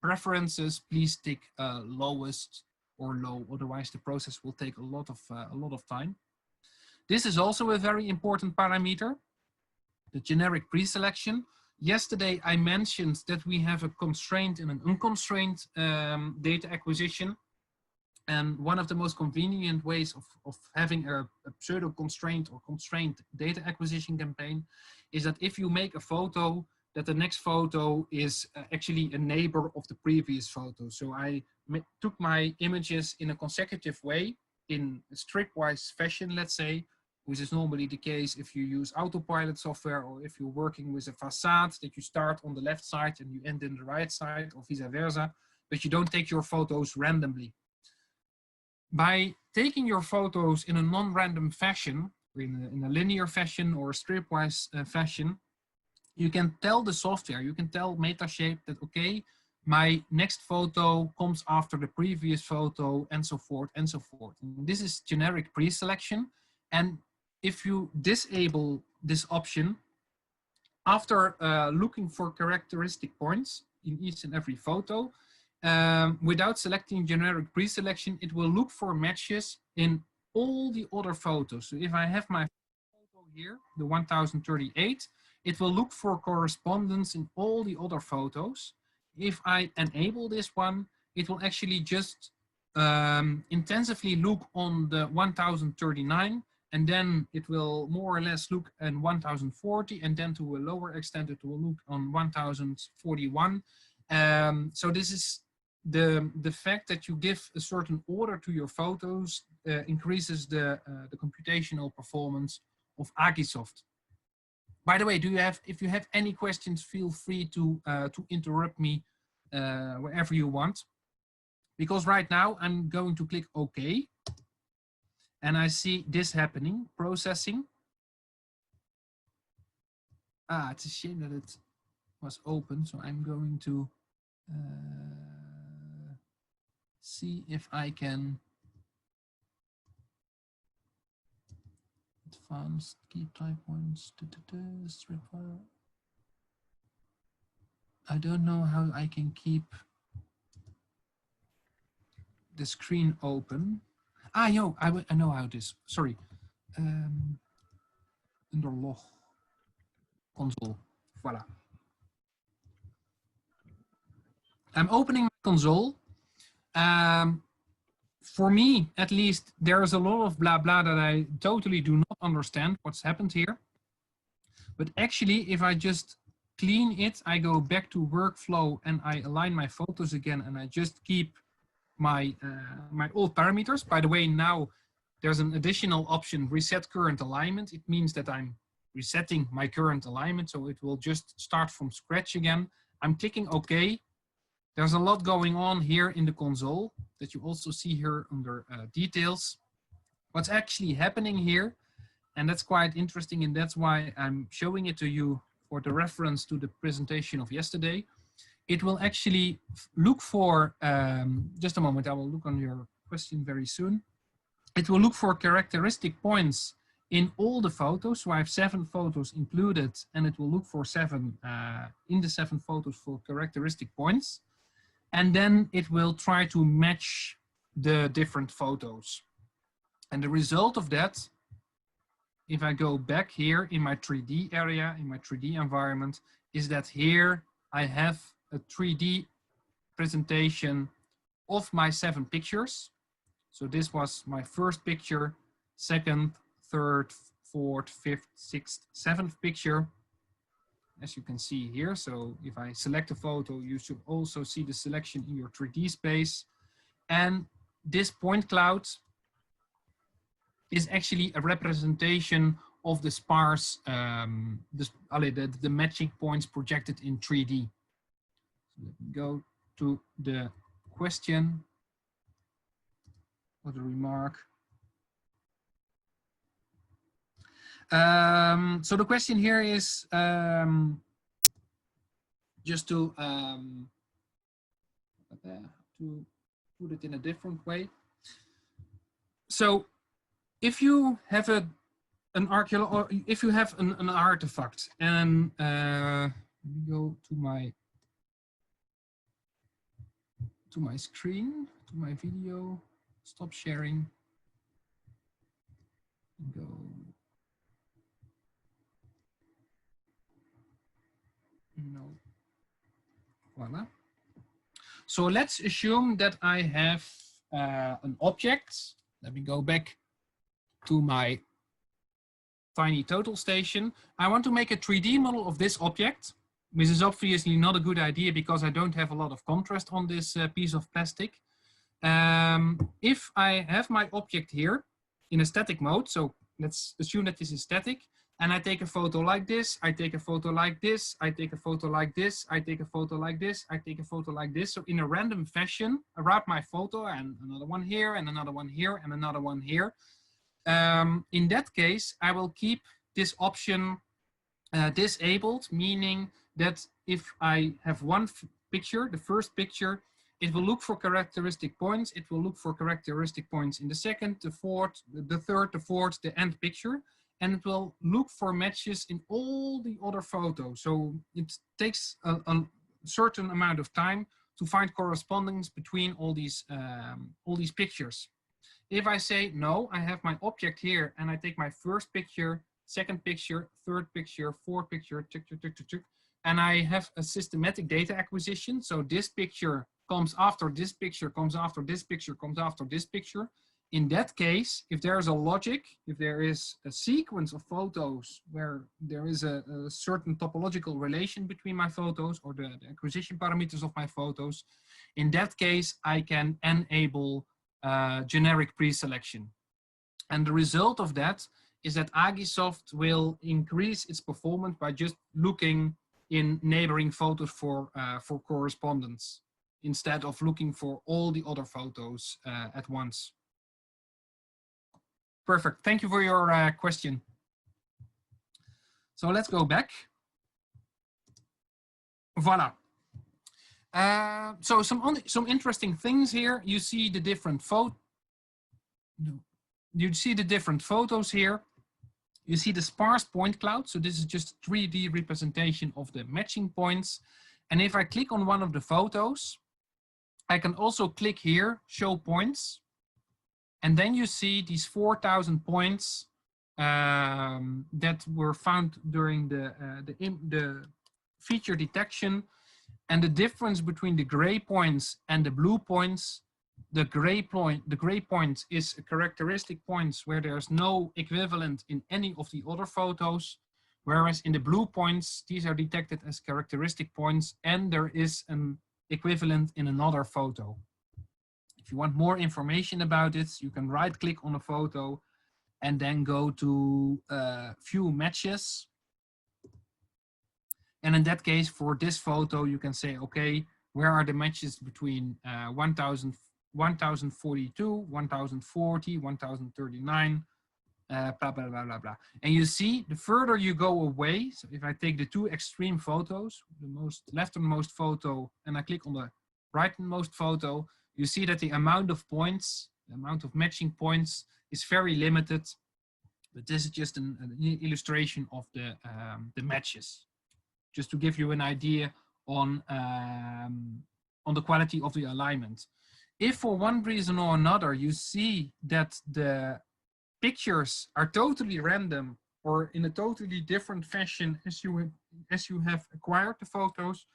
preferences, please tick lowest or low. Otherwise, the process will take a lot of time. This is also a very important parameter, the generic pre-selection. Yesterday, I mentioned that we have a constrained and an unconstrained data acquisition. And one of the most convenient ways of having a pseudo constraint or constrained data acquisition campaign is that if you make a photo, that the next photo is actually a neighbor of the previous photo. So I took my images in a consecutive way in a stripwise fashion, let's say, which is normally the case if you use autopilot software or if you're working with a facade that you start on the left side and you end in the right side or vice versa, but you don't take your photos randomly. By taking your photos in a non-random fashion, in a linear fashion or a stripwise fashion, you can tell the software, you can tell Metashape that, okay, my next photo comes after the previous photo, and so forth and so forth. And this is generic pre-selection. And if you disable this option, after looking for characteristic points in each and every photo, without selecting generic pre-selection, it will look for matches in all the other photos. So if I have my photo here, the 1038, it will look for correspondence in all the other photos. If I enable this one, it will actually just intensively look on the 1039, and then it will more or less look at 1040, and then to a lower extent it will look on 1041. So this is the fact that you give a certain order to your photos increases the computational performance of Agisoft. By the way, if you have any questions, feel free to interrupt me wherever you want. Because right now I'm going to click OK. And I see this happening, processing. It's a shame that it was open, so I'm going to see if I can advanced keep type points, strip file. I don't know how I can keep the screen open. I know how it is. Sorry. Under log console. Voila. I'm opening my console. For me, at least, there's a lot of blah blah that I totally do not understand what's happened here. But actually, if I just clean it, I go back to workflow and I align my photos again, and I just keep my my old parameters. By the way, now there's an additional option, reset current alignment. It means that I'm resetting my current alignment, so it will just start from scratch again. I'm clicking OK. There's a lot going on here in the console that you also see here under details. What's actually happening here, and that's quite interesting, and that's why I'm showing it to you for the reference to the presentation of yesterday. It will actually look for, just a moment, I will look on your question very soon. It will look for characteristic points in all the photos. So I have 7 photos included, and it will look for 7 in the 7 photos for characteristic points. And then it will try to match the different photos. And the result of that, if I go back here in my 3D area, in my 3D environment, is that here I have a 3D presentation of my 7 pictures. So this was my first picture, second, third, fourth, fifth, sixth, 7th picture, as you can see here. So if I select a photo, you should also see the selection in your 3D space. And this point cloud is actually a representation of the sparse, the matching points projected in 3D. So let me go to the question or the remark. So the question here is just to put it in a different way. So if you have an artifact, and let me go to my screen, to my video, stop sharing, and go. No. Voila. So let's assume that I have an object. Let me go back to my tiny total station. I want to make a 3D model of this object, which is obviously not a good idea because I don't have a lot of contrast on this piece of plastic. If I have my object here in a static mode, so let's assume that this is static, and I take a photo like this, I take a photo like this, I take a photo like this, I take a photo like this, I take a photo like this. So in a random fashion, around my photo, and another one here, and another one here, and another one here. In that case, I will keep this option disabled, meaning that if I have one picture, the first picture, it will look for characteristic points. It will look for characteristic points in the second, the fourth, the third, the fourth, the end picture. And it will look for matches in all the other photos. So it takes a certain amount of time to find correspondence between all these pictures. If I say, no, I have my object here and I take my first picture, second picture, third picture, fourth picture, and I have a systematic data acquisition. So this picture comes after this picture, comes after this picture, comes after this picture. In that case, if there is a logic, if there is a sequence of photos where there is a certain topological relation between my photos or the acquisition parameters of my photos, in that case, I can enable generic pre-selection. And the result of that is that Agisoft will increase its performance by just looking in neighboring photos for correspondence, instead of looking for all the other photos at once. Perfect. Thank you for your question. So let's go back. Voila. So some interesting things here. You see the different You see the different photos here. You see the sparse point cloud. So this is just a 3D representation of the matching points. And if I click on one of the photos, I can also click here, show points. And then you see these 4,000 points that were found during the feature detection. And the difference between the gray points and the blue points, the gray point is a characteristic points where there's no equivalent in any of the other photos. Whereas in the blue points, these are detected as characteristic points and there is an equivalent in another photo. If you want more information about it, you can right click on a photo and then go to view matches. And in that case, for this photo, you can say, okay, where are the matches between 1042, 1040, 1039, blah, blah, blah, blah, blah. And you see, the further you go away, so if I take the two extreme photos, the most leftmost photo, and I click on the rightmost photo, you see that the amount of points, the amount of matching points is very limited, but this is just an illustration of the matches, just to give you an idea on the quality of the alignment. If for one reason or another you see that the pictures are totally random or in a totally different fashion as you have acquired the photos,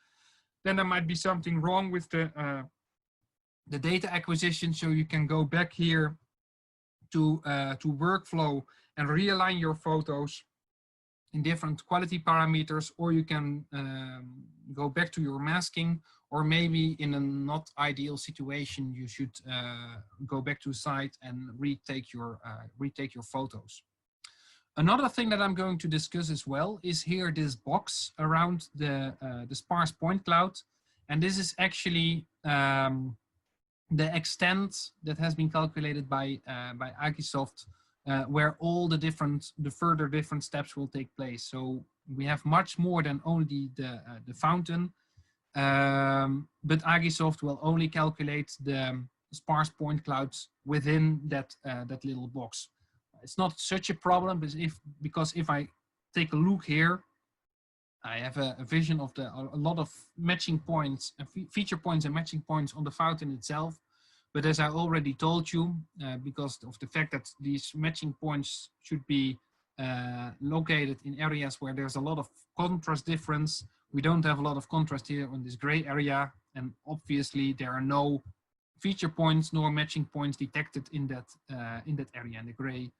then there might be something wrong with the data acquisition. So you can go back here to workflow and realign your photos in different quality parameters, or you can go back to your masking, or maybe in a not ideal situation, you should go back to site and retake your photos. Another thing that I'm going to discuss as well is here this box around the sparse point cloud, and this is actually the extent that has been calculated by Agisoft, where all the further different steps will take place. So we have much more than only the fountain, but Agisoft will only calculate the sparse point clouds within that little box. It's not such a problem, because if I take a look here, I have a vision of a lot of matching points, feature points and matching points on the fountain itself. But as I already told you, because of the fact that these matching points should be located in areas where there's a lot of contrast difference, we don't have a lot of contrast here on this gray area, and obviously there are no feature points nor matching points detected in that area, in the gray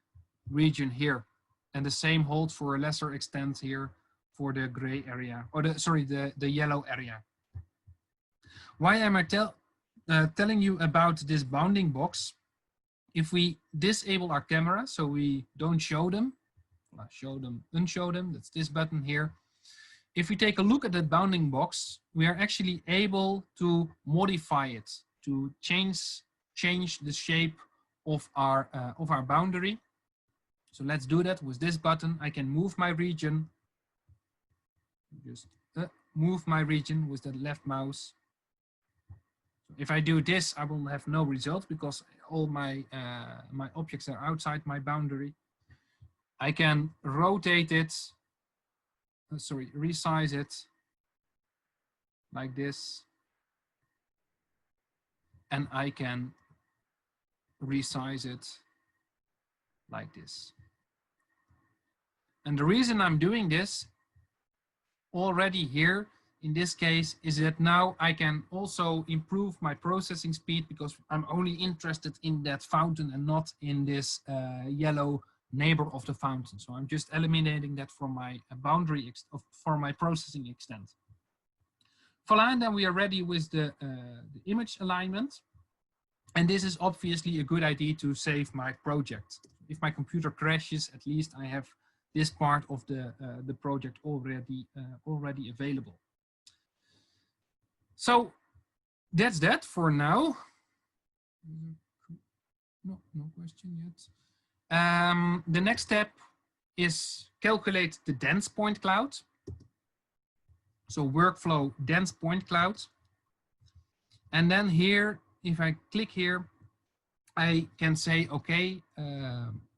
region here. And the same holds for a lesser extent here for the gray area, or the yellow area. Why am I telling you about this bounding box? If we disable our camera, so we don't show them, show them, unshow them, that's this button here. If we take a look at the bounding box, we are actually able to modify it, to change the shape of our boundary. So let's do that with this button. I can move my region, just move my region with the left mouse. If I do this, I will have no result because all my my objects are outside my boundary. I can rotate it, resize it like this, and I can resize it like this. And the reason I'm doing this already here in this case is that now I can also improve my processing speed, because I'm only interested in that fountain and not in this yellow neighbor of the fountain. So I'm just eliminating that from my boundary for my processing extent. Voila, and then we are ready with the image alignment. And this is obviously a good idea to save my project. If my computer crashes, at least I have this part of the project already available. So that's that for now. No question yet. The next step is calculate the dense point cloud. So workflow dense point cloud. And then here, if I click here, I can say, okay,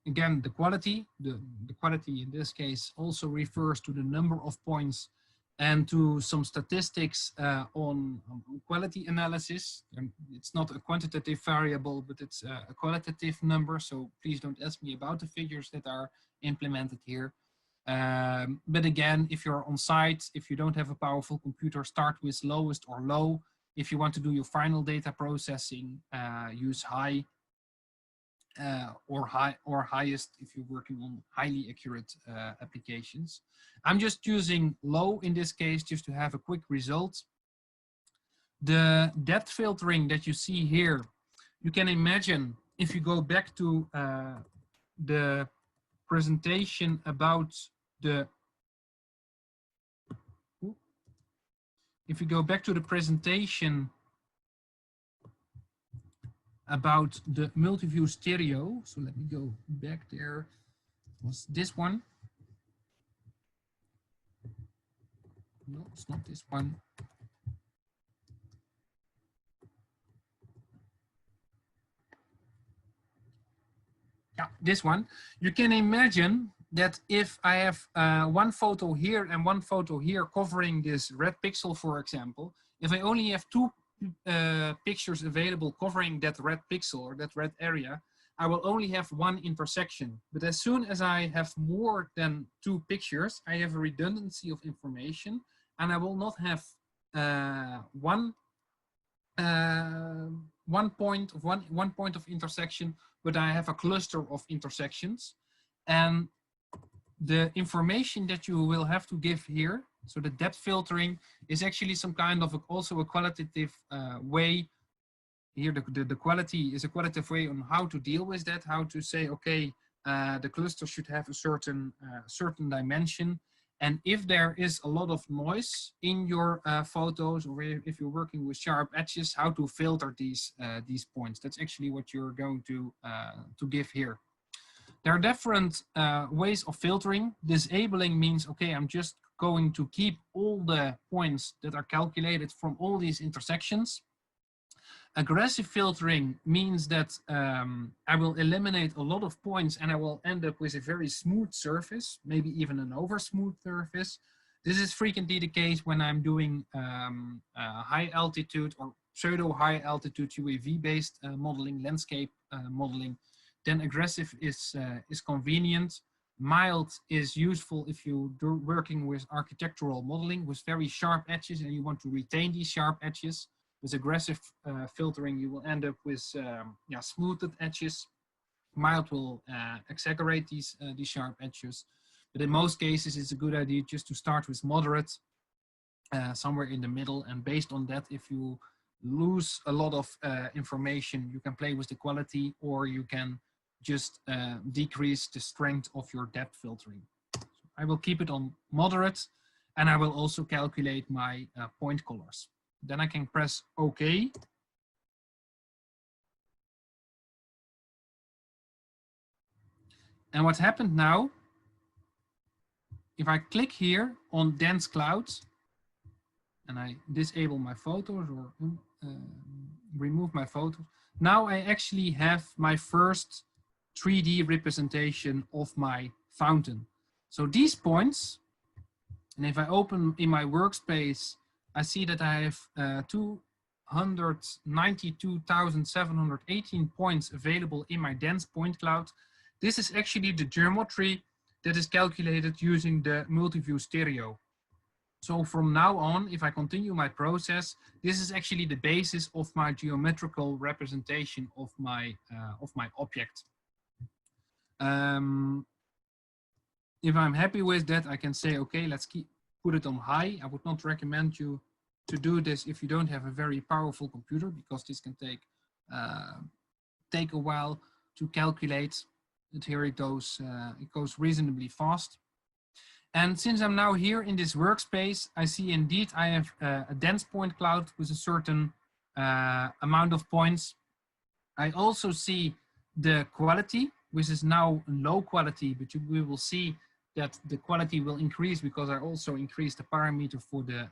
again, the quality in this case also refers to the number of points and to some statistics on quality analysis. And it's not a quantitative variable, but it's a qualitative number. So please don't ask me about the figures that are implemented here. But again, if you're on site, if you don't have a powerful computer, start with lowest or low. If you want to do your final data processing, use high or highest if you're working on highly accurate applications. I'm just using low in this case just to have a quick result. The depth filtering that you see here, you can imagine if you go back to the presentation about the about the multi-view stereo. So let me go back there. Was this one? No, it's not this one. Yeah, this one. You can imagine that if I have one photo here and one photo here covering this red pixel, for example, if I only have two pictures available covering that red pixel or that red area, I will only have one intersection. But as soon as I have more than two pictures, I have a redundancy of information, and I will not have one point of intersection, but I have a cluster of intersections. And the information that you will have to give here, so the depth filtering, is actually some kind of also a qualitative way. Here the quality is a qualitative way on how to deal with that, how to say, okay, the cluster should have a certain dimension. And if there is a lot of noise in your photos, or if you're working with sharp edges, how to filter these points. That's actually what you're going to give here. There are different ways of filtering. Disabling means, okay, I'm just going to keep all the points that are calculated from all these intersections. Aggressive filtering means that I will eliminate a lot of points and I will end up with a very smooth surface, maybe even an over smooth surface. This is frequently the case when I'm doing high altitude or pseudo high altitude UAV based modeling, landscape modeling. Then aggressive is convenient. Mild is useful if you're working with architectural modeling with very sharp edges and you want to retain these sharp edges. With aggressive filtering, you will end up with smoothed edges. Mild will exaggerate these sharp edges. But in most cases, it's a good idea just to start with moderate, somewhere in the middle. And based on that, if you lose a lot of information, you can play with the quality, or you can just decrease the strength of your depth filtering. So I will keep it on moderate, and I will also calculate my point colors. Then I can press OK. And what happened now, if I click here on dense clouds and I disable my photos or remove my photos, now I actually have my first 3D representation of my fountain. So these points, and if I open in my workspace, I see that I have 292,718 points available in my dense point cloud. This is actually the geometry that is calculated using the multi-view stereo. So from now on, if I continue my process, this is actually the basis of my geometrical representation of my object. If I'm happy with that, I can say, okay, let's put it on high. I would not recommend you to do this if you don't have a very powerful computer, because this can take a while to calculate. And here it goes reasonably fast. And since I'm now here in this workspace, I see indeed I have a dense point cloud with a certain amount of points. I also see the quality, which is now low quality, but we will see that the quality will increase because I also increased the parameter for the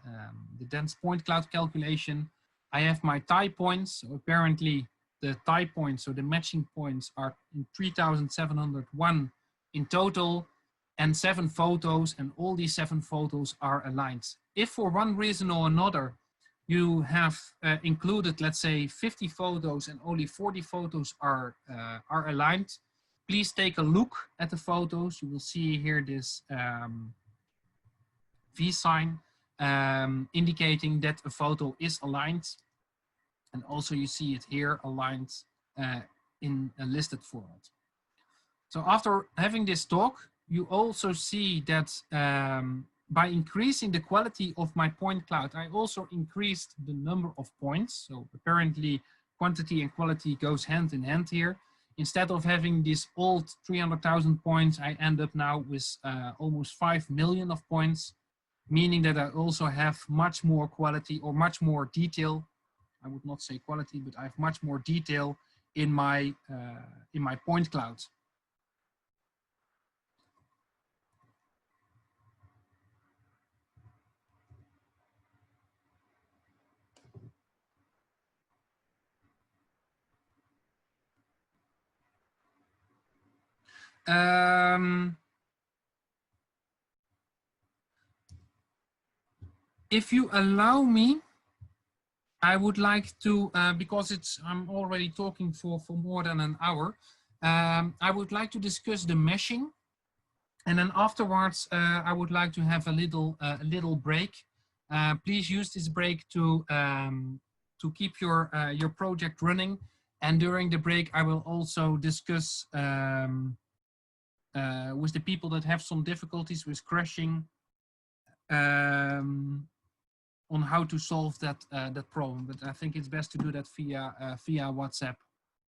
dense point cloud calculation. I have my tie points. So apparently the tie points, so the matching points, are in 3,701 in total, and 7 photos, and all these 7 photos are aligned. If for one reason or another you have included, let's say, 50 photos and only 40 photos are aligned, please take a look at the photos. You will see here this V sign indicating that a photo is aligned. And also you see it here aligned in a listed format. So after having this talk, you also see that by increasing the quality of my point cloud, I also increased the number of points. So apparently quantity and quality goes hand in hand here. Instead of having this old 300,000 points, I end up now with almost 5 million of points, meaning that I also have much more quality or much more detail. I would not say quality, but I have much more detail in my point cloud. If you allow me, I would like to, because I'm already talking for more than an hour, I would like to discuss the meshing. And then afterwards, I would like to have a little break. Please use this break to keep your project running. And during the break, I will also discuss with the people that have some difficulties with crashing on how to solve that problem. But I think it's best to do that via WhatsApp.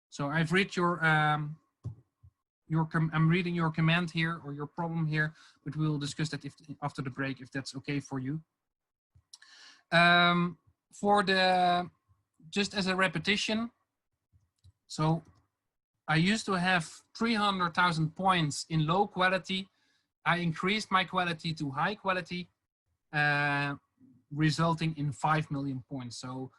So I've read I'm reading your command here or your problem here, but we will discuss that after the break, if that's okay for you. Just as a repetition, so I used to have 300,000 points in low quality. I increased my quality to high quality, resulting in 5 million points. So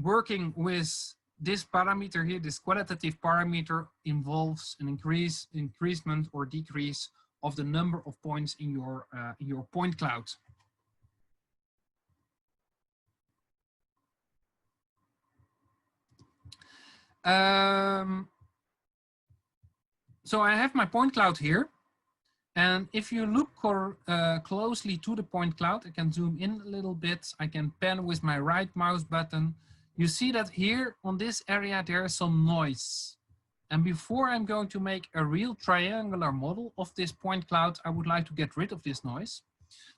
working with this parameter here, this qualitative parameter, involves an increasement or decrease of the number of points in your point cloud. So I have my point cloud here. And if you look closely to the point cloud, I can zoom in a little bit. I can pan with my right mouse button. You see that here on this area, there is some noise. And before I'm going to make a real triangular model of this point cloud, I would like to get rid of this noise.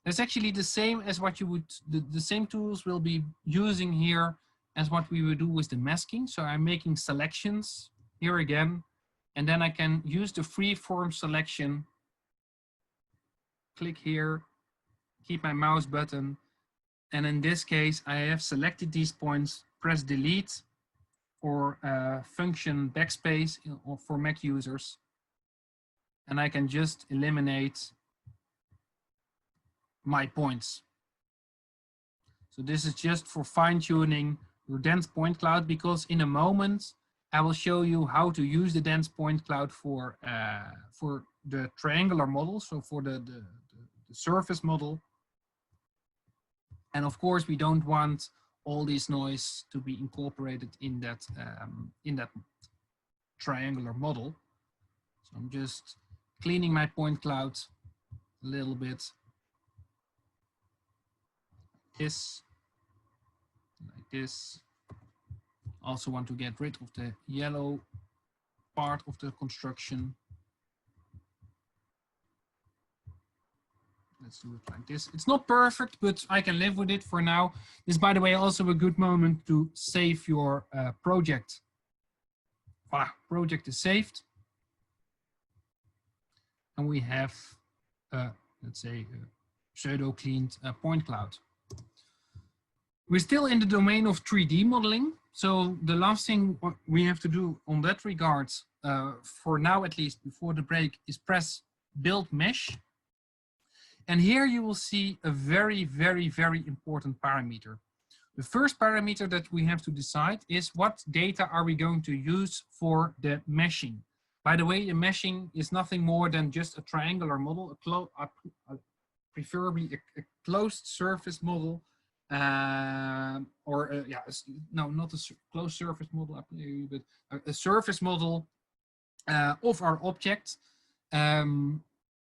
That's actually the same as what you would, the same tools we'll be using here as what we would do with the masking. So I'm making selections here again, and then I can use the freeform selection. Click here, keep my mouse button. And in this case, I have selected these points, press delete or function backspace for Mac users. And I can just eliminate my points. So this is just for fine tuning your dense point cloud, because in a moment, I will show you how to use the dense point cloud for the triangular model, so for the surface model. And of course, we don't want all this noise to be incorporated in that triangular model. So I'm just cleaning my point cloud a little bit. Like this. Also want to get rid of the yellow part of the construction. Let's do it like this. It's not perfect, but I can live with it for now. This is, by the way, also a good moment to save your project. Voilà, project is saved. And we have, let's say, a pseudo-cleaned point cloud. We're still in the domain of 3D modeling. So the last thing we have to do on that regard, for now at least, before the break, is press Build Mesh. And here you will see a very, very, very important parameter. The first parameter that we have to decide is what data are we going to use for the meshing. By the way, the meshing is nothing more than just a triangular model, preferably a closed surface model, yeah, no, not a closed surface model, but a surface model of our object.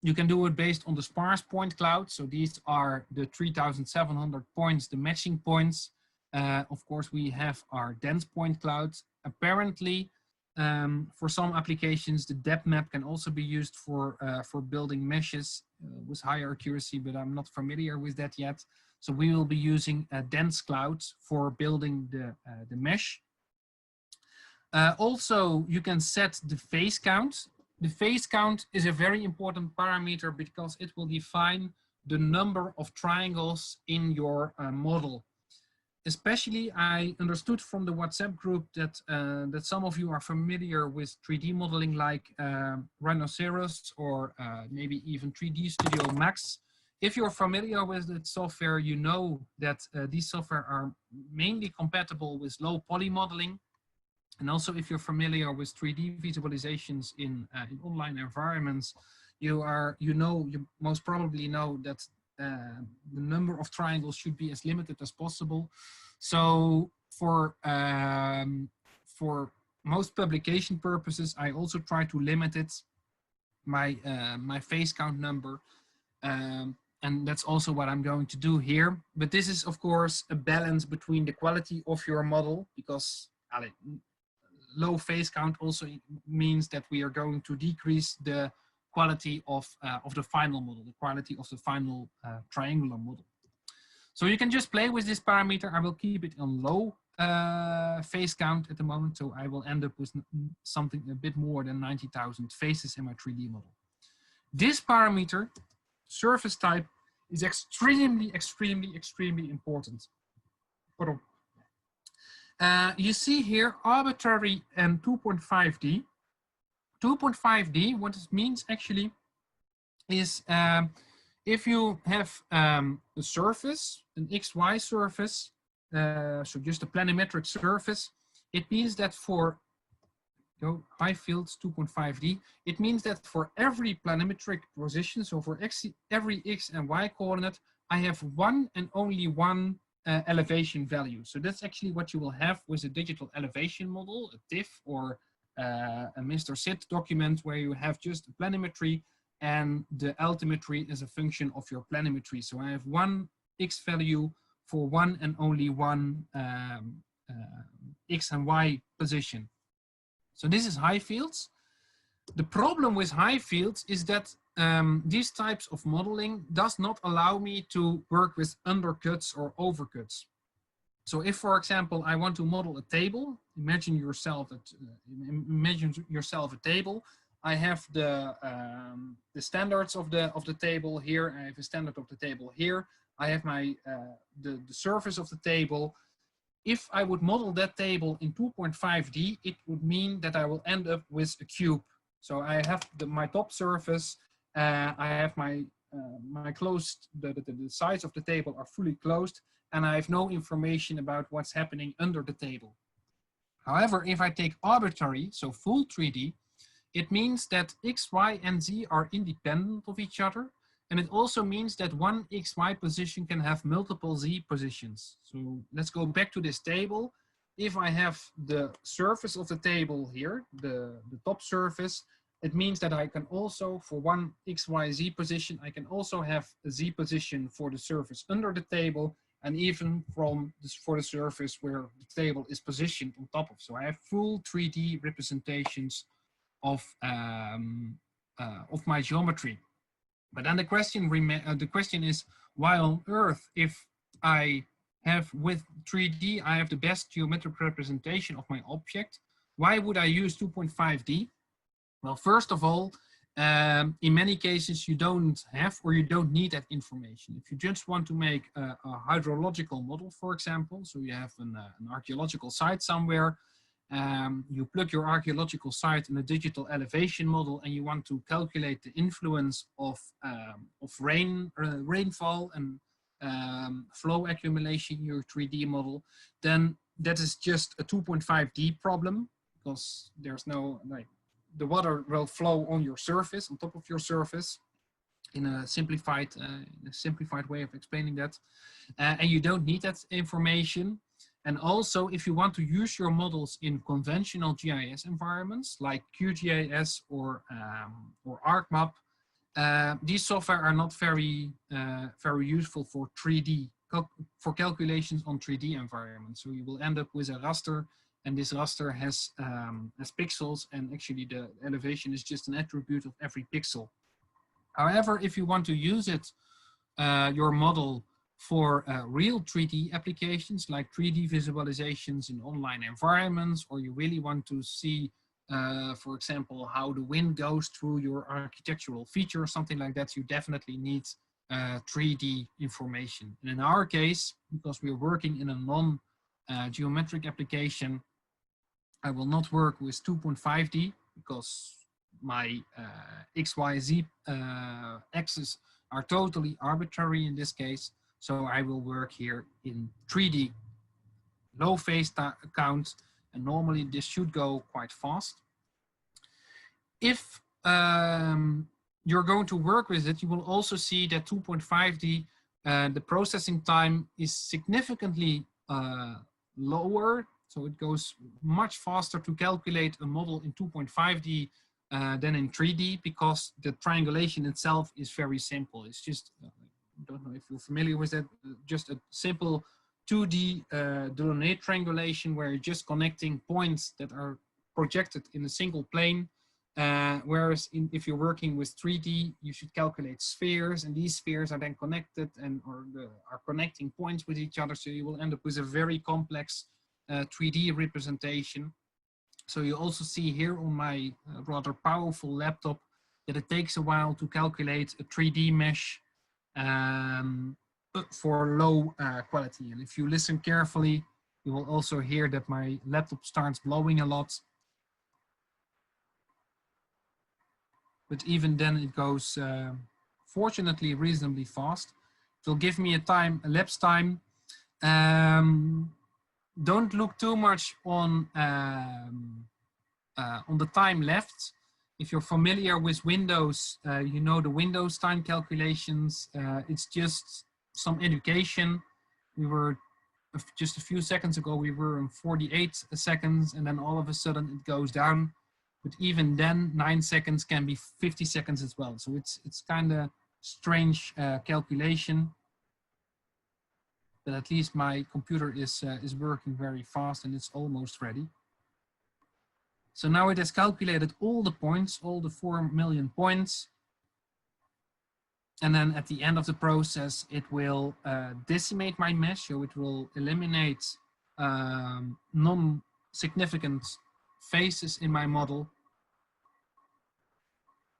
You can do it based on the sparse point cloud. So these are the 3,700 points, the matching points. Of course, we have our dense point clouds. Apparently, for some applications, the depth map can also be used for building meshes with higher accuracy, but I'm not familiar with that yet. So we will be using dense clouds for building the mesh. Also, you can set the phase count. The phase count is a very important parameter because it will define the number of triangles in your model. Especially, I understood from the WhatsApp group that that some of you are familiar with 3D modeling like Rhinoceros or maybe even 3D Studio Max. If you're familiar with that software, you know that these software are mainly compatible with low poly modeling. And also, if you're familiar with 3D visualizations in online environments, you most probably know that the number of triangles should be as limited as possible. So for most publication purposes, I also try to limit it, my face count number. And that's also what I'm going to do here. But this is, of course, a balance between the quality of your model, because low face count also means that we are going to decrease the quality of the final model, the quality of the final triangular model. So you can just play with this parameter. I will keep it on low face count at the moment, so I will end up with something a bit more than 90,000 faces in my 3D model. This parameter, surface type, is extremely, extremely, extremely important. You see here arbitrary and 2.5D. 2.5D, what it means actually is if you have a surface, an XY surface, so just a planimetric surface, it means that for high fields 2.5D, it means that for every planimetric position, so for every X and Y coordinate, I have one and only one elevation value. So that's actually what you will have with a digital elevation model, a TIFF or a Mr. Sid document, where you have just a planimetry and the altimetry is a function of your planimetry. So I have one X value for one and only one X and Y position. So this is high fields. The problem with high fields is that these types of modeling does not allow me to work with undercuts or overcuts. So if, for example, I want to model a table, imagine yourself a table. I have the standards of the table here. I have a standard of the table here. I have my the surface of the table. If I would model that table in 2.5D, it would mean that I will end up with a cube. So I have my top surface. I have my closed, the sides of the table are fully closed, and I have no information about what's happening under the table. However, if I take arbitrary, so full 3D, it means that X, Y, and Z are independent of each other. And it also means that one XY position can have multiple Z positions. So let's go back to this table. If I have the surface of the table here, the top surface, it means that I can also, for one XYZ position, I can also have a Z position for the surface under the table, and even for the surface where the table is positioned on top of. So I have full 3D representations of my geometry. But then the question is, why on earth, if I have with 3D, I have the best geometric representation of my object, why would I use 2.5D? Well, first of all, in many cases, you don't have or you don't need that information. If you just want to make a hydrological model, for example, so you have an archaeological site somewhere, you plug your archaeological site in a digital elevation model, and you want to calculate the influence of rainfall and flow accumulation in your 3D model, then that is just a 2.5D problem, because there's no, the water will flow on your surface, on top of your surface, in a simplified way of explaining that, and you don't need that information. And also, if you want to use your models in conventional GIS environments like QGIS or ArcMap, these software are not very useful for 3D, for calculations on 3D environments. So you will end up with a raster, and this raster has pixels, and actually the elevation is just an attribute of every pixel. However, if you want to use it, your model, for real 3D applications like 3D visualizations in online environments, or you really want to see, for example, how the wind goes through your architectural feature or something like that, you definitely need 3D information. And in our case, because we're working in a non-geometric application, I will not work with 2.5D because my XYZ axes are totally arbitrary in this case. So I will work here in 3D, low face count, And normally this should go quite fast. If you're going to work with it, you will also see that 2.5D, the processing time is significantly lower. So it goes much faster to calculate a model in 2.5D than in 3D, because the triangulation itself is very simple. It's just, I don't know if you're familiar with that, just a simple 2D Delaunay triangulation where you're just connecting points that are projected in a single plane. Whereas if you're working with 3D, you should calculate spheres, and these spheres are then connected and are connecting points with each other. So you will end up with a very complex 3D representation. So you also see here on my rather powerful laptop that it takes a while to calculate a 3D mesh for low quality. And if you listen carefully, you will also hear that my laptop starts blowing a lot. But even then it goes, fortunately, reasonably fast. It will give me a elapsed time. Don't look too much on the time left. If you're familiar with Windows, you know the Windows time calculations. It's just some education. We were, just a few seconds ago, we were in 48 seconds, and then all of a sudden it goes down. But even then, 9 seconds can be 50 seconds as well. So it's kind of strange calculation. But at least my computer is working very fast, and it's almost ready. So now it has calculated all the points, all the 4 million points. And then at the end of the process, it will decimate my mesh. So it will eliminate non-significant faces in my model.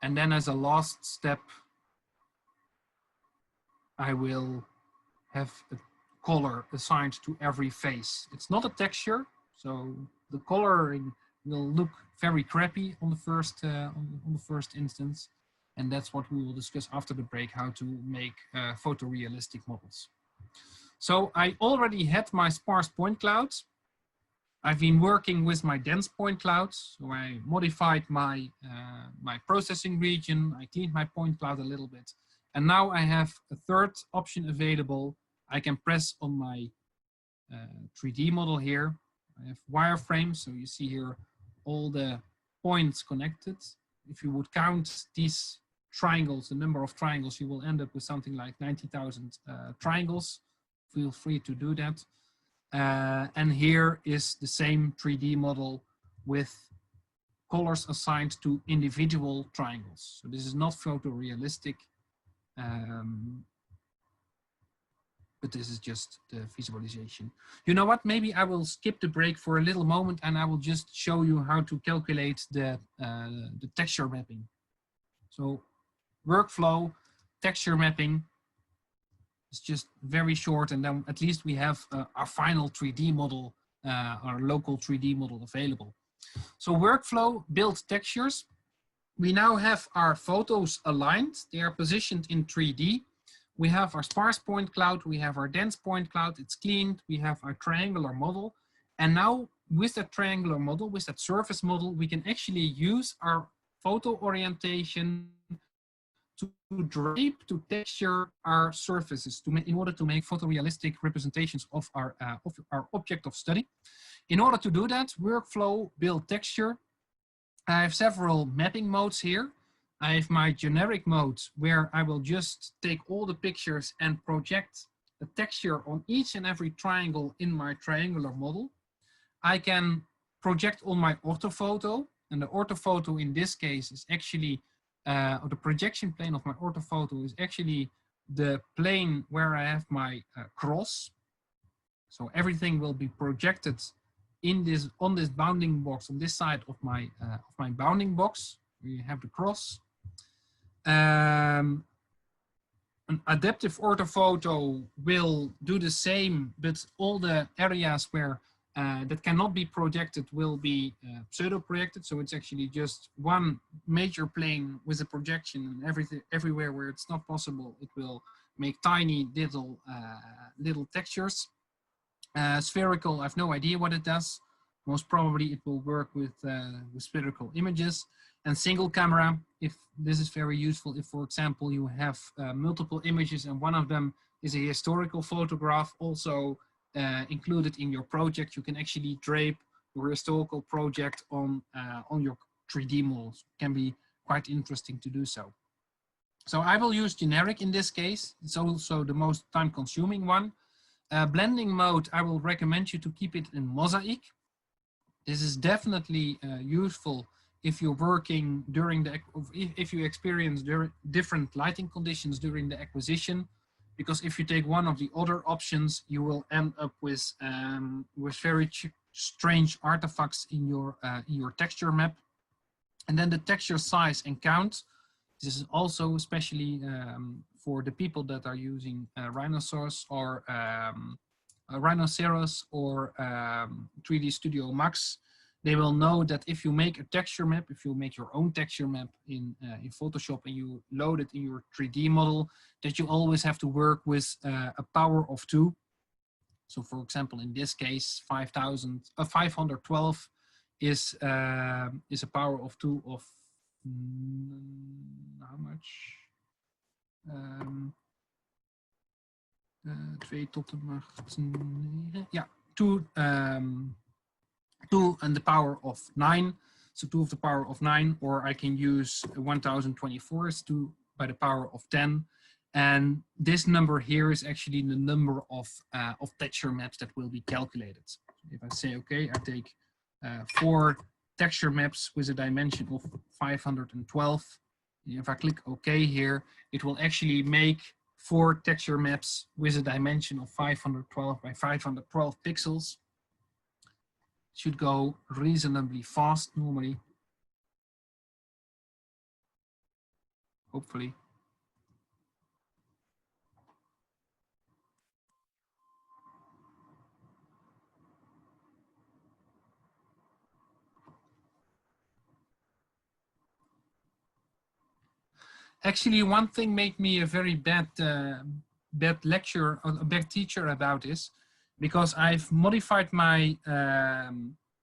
And then as a last step, I will have a color assigned to every face. It's not a texture, so the coloring will look very crappy on the first instance. And that's what we will discuss after the break, how to make photorealistic models. So I already had my sparse point clouds. I've been working with my dense point clouds. So I modified my, my processing region. I cleaned my point cloud a little bit. And now I have a third option available. I can press on my 3D model here. I have wireframes. So you see here all the points connected. If you would count these triangles, the number of triangles, you will end up with something like 90,000 triangles. Feel free to do that. And here is the same 3D model with colors assigned to individual triangles. So this is not photorealistic, but this is just the visualization. You know what, maybe I will skip the break for a little moment and I will just show you how to calculate the texture mapping. So workflow, texture mapping. It's just very short, and then at least we have our final 3D model, our local 3D model available. So workflow, build textures. We now have our photos aligned. They are positioned in 3D. We have our sparse point cloud. We have our dense point cloud. It's cleaned. We have our triangular model. And now with that triangular model, with that surface model, we can actually use our photo orientation to drape, to texture our surfaces in order to make photorealistic representations of our object of study. In order to do that, workflow, build texture. I have several mapping modes here. I have my generic mode where I will just take all the pictures and project a texture on each and every triangle in my triangular model. I can project on my orthophoto, and the orthophoto in this case is actually or the projection plane of my orthophoto is actually the plane where I have my cross. So everything will be projected in this, on this bounding box, on this side of my bounding box. We have the cross. An adaptive orthophoto will do the same, but all the areas where that cannot be projected will be pseudo-projected. So it's actually just one major plane with a projection, and everywhere where it's not possible, it will make tiny little textures. Spherical, I have no idea what it does. Most probably it will work with spherical images. And single camera, if this is very useful, if for example you have multiple images and one of them is a historical photograph also included in your project, you can actually drape your historical project on your 3D models. It can be quite interesting to do so. So I will use generic in this case. It's also the most time consuming one. Blending mode, I will recommend you to keep it in mosaic. This is definitely useful if you're working during the, if you experience different lighting conditions during the acquisition, because if you take one of the other options, you will end up with very strange artifacts in your texture map. And then the texture size and count. This is also especially for the people that are using Rhinoceros or 3D Studio Max. They will know that if you make a texture map, if you make your own texture map in Photoshop and you load it in your 3D model, that you always have to work with a power of 2. So for example, in this case, 512 is a power of 2 of how much? 2 tot de macht 9. Yeah, 2 and the power of 9. So 2 of the power of 9, or I can use 1024 is 2 by the power of 10. And this number here is actually the number of texture maps that will be calculated. So if I say, okay, I take 4 texture maps with a dimension of 512. If I click OK here, it will actually make 4 texture maps with a dimension of 512 by 512 pixels. Should go reasonably fast normally. Hopefully. Actually, one thing made me a very bad teacher about this, because I've modified my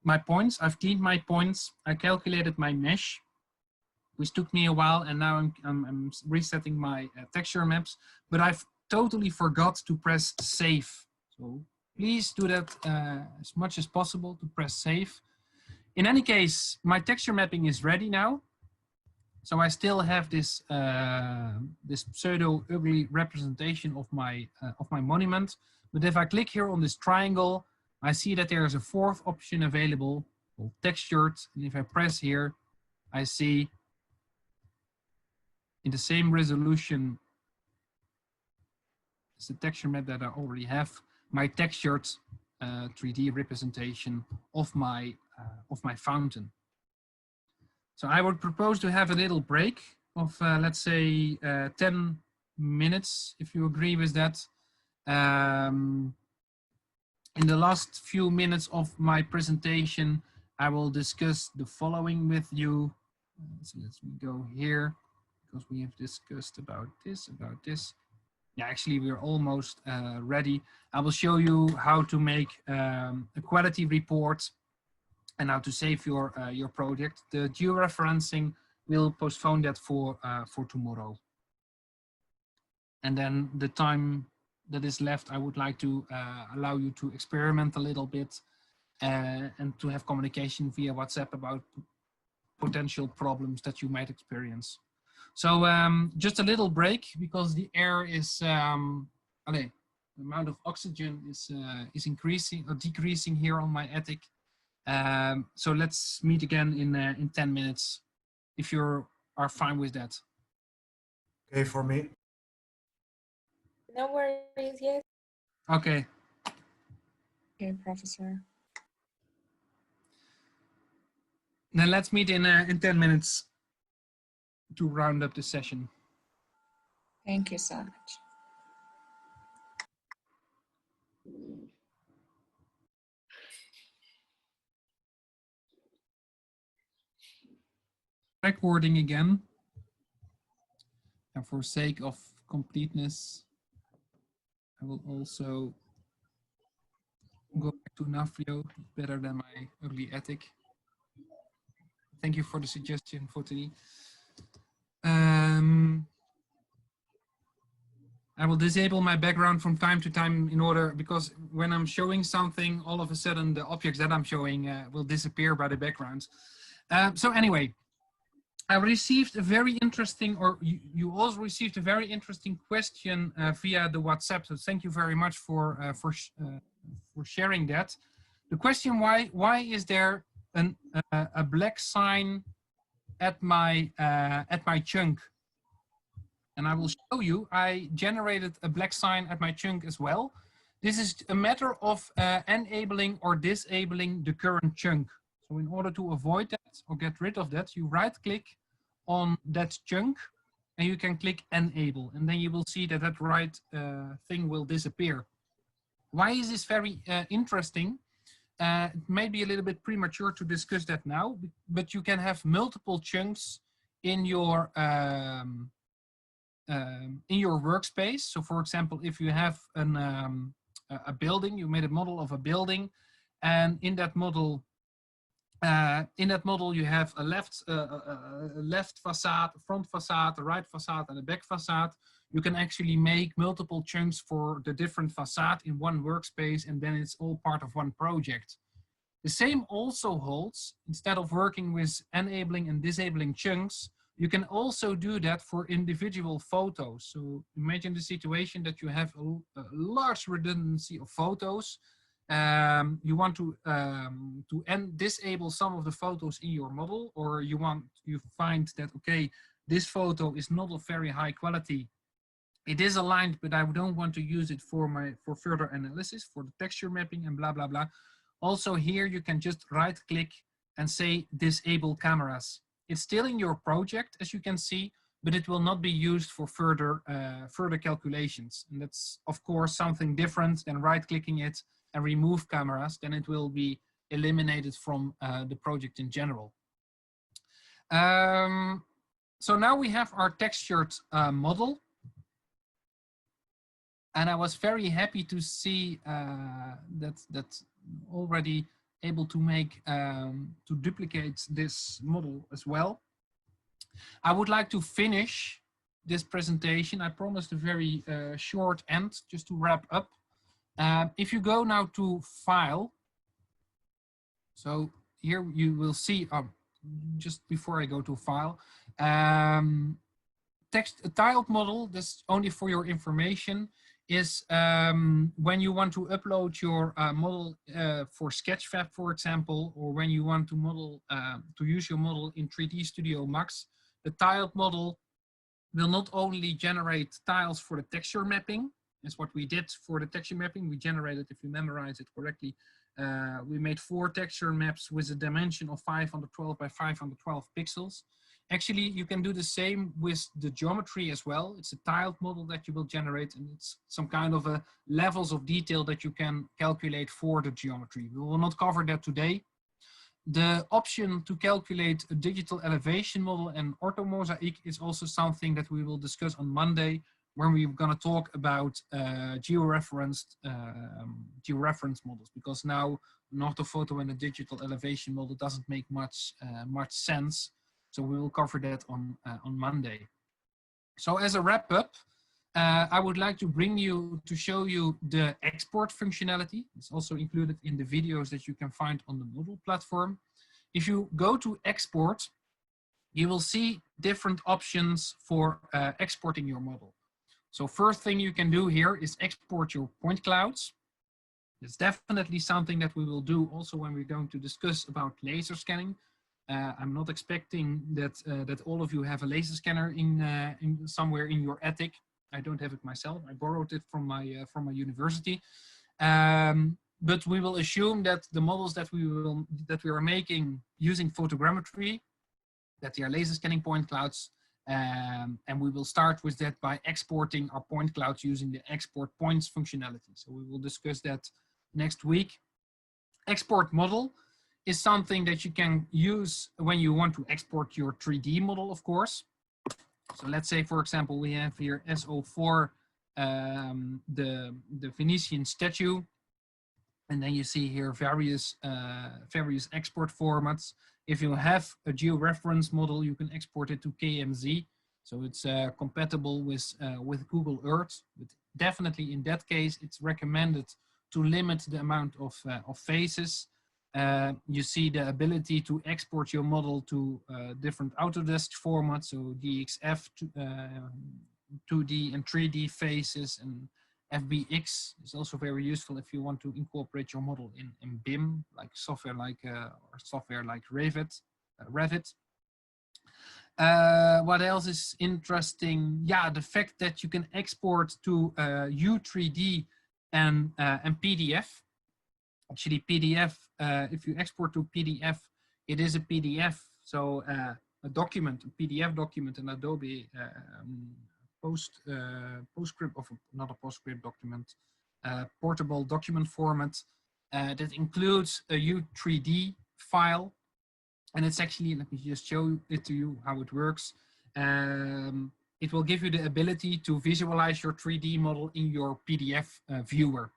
my points. I've cleaned my points. I calculated my mesh, which took me a while, and now I'm resetting my texture maps. But I've totally forgot to press save. So please do that as much as possible to press save. In any case, my texture mapping is ready now. So I still have this this pseudo ugly representation of my monument. But if I click here on this triangle, I see that there is a 4th option available called textured. And if I press here, I see in the same resolution as the texture map that I already have, my textured 3D representation of my fountain. So I would propose to have a little break of, let's say, 10 minutes, if you agree with that. In the last few minutes of my presentation, I will discuss the following with you. So let's go here, because we have discussed about this. Yeah, actually, we're almost ready. I will show you how to make a quality report and how to save your project. The georeferencing, we'll postpone that for tomorrow. And then the time that is left, I would like to allow you to experiment a little bit and to have communication via WhatsApp about potential problems that you might experience. So just a little break, because the air is, the amount of oxygen is increasing or decreasing here on my attic. So let's meet again in 10 minutes, if you are fine with that. Okay, for me. No worries, yes. Okay. Okay, Professor. Then let's meet in 10 minutes to round up the session. Thank you so much. Recording again. And for sake of completeness, I will also go back to Nafrio, better than my ugly attic. Thank you for the suggestion, Fotini. I will disable my background from time to time in order, because when I'm showing something, all of a sudden the objects that I'm showing will disappear by the background. So anyway, I received a very interesting, or you also received a very interesting question via the WhatsApp. So thank you very much for sharing that. The question: why is there a black sign at my chunk? And I will show you. I generated a black sign at my chunk as well. This is a matter of enabling or disabling the current chunk. So in order to avoid that or get rid of that, you right-click on that chunk and you can click enable, and then you will see that that right thing will disappear. Why is this very interesting? It may be a little bit premature to discuss that now, but you can have multiple chunks in your workspace. So for example, if you have a building, you made a model of a building, and in that model you have a left facade, a front facade, a right facade, and a back facade. You can actually make multiple chunks for the different facade in one workspace, and then it's all part of one project. The same also holds, instead of working with enabling and disabling chunks, you can also do that for individual photos. So imagine the situation that you have a large redundancy of photos. You want to disable some of the photos in your model, or you find that, okay, this photo is not of very high quality. It is aligned, but I don't want to use it for further analysis, for the texture mapping and blah, blah, blah. Also here, you can just right click and say disable cameras. It's still in your project, as you can see, but it will not be used for further calculations. And that's, of course, something different than right-clicking it and remove cameras. Then it will be eliminated from the project in general. So now we have our textured model. And I was very happy to see that already able to make to duplicate this model as well. I would like to finish this presentation. I promised a very short end, just to wrap up. If you go now to File, so here you will see, just before I go to File, tiled model, this only for your information, is when you want to upload your model for Sketchfab, for example, or when you want to model to use your model in 3D Studio Max. The tiled model will not only generate tiles for the texture mapping, as what we did for the texture mapping. We generated, if you memorize it correctly, we made 4 texture maps with a dimension of 512 by 512 pixels. Actually, you can do the same with the geometry as well. It's a tiled model that you will generate, and it's some kind of a levels of detail that you can calculate for the geometry. We will not cover that today. The option to calculate a digital elevation model and orthomosaic is also something that we will discuss on Monday, when we're going to talk about georeferenced models, because now an orthophoto and a digital elevation model doesn't make much sense. So we will cover that on Monday. So as a wrap up, I would like to show you the export functionality. It's also included in the videos that you can find on the model platform. If you go to export, you will see different options for exporting your model. So first thing you can do here is export your point clouds. It's definitely something that we will do also when we're going to discuss about laser scanning. I'm not expecting that all of you have a laser scanner in somewhere in your attic. I don't have it myself. I borrowed it from my university. But we will assume that the models that we are making using photogrammetry, that they are laser scanning point clouds, and we will start with that by exporting our point clouds using the export points functionality. So we will discuss that next week. Export model is something that you can use when you want to export your 3D model, of course. So let's say, for example, we have here SO4, the Venetian statue. And then you see here various export formats. If you have a georeference model, you can export it to KMZ. So it's compatible with Google Earth. But definitely in that case, it's recommended to limit the amount of faces. You see the ability to export your model to different Autodesk formats, so DXF, 2D and 3D faces, and FBX is also very useful if you want to incorporate your model in BIM, like software like Revit. What else is interesting? Yeah, the fact that you can export to U3D and PDF. Actually, PDF, if you export to PDF, it is a PDF. So a document, a PDF document in Adobe PostScript, of not a PostScript document, portable document format that includes a U3D file. And it's actually, let me just show it to you how it works. It will give you the ability to visualize your 3D model in your PDF viewer.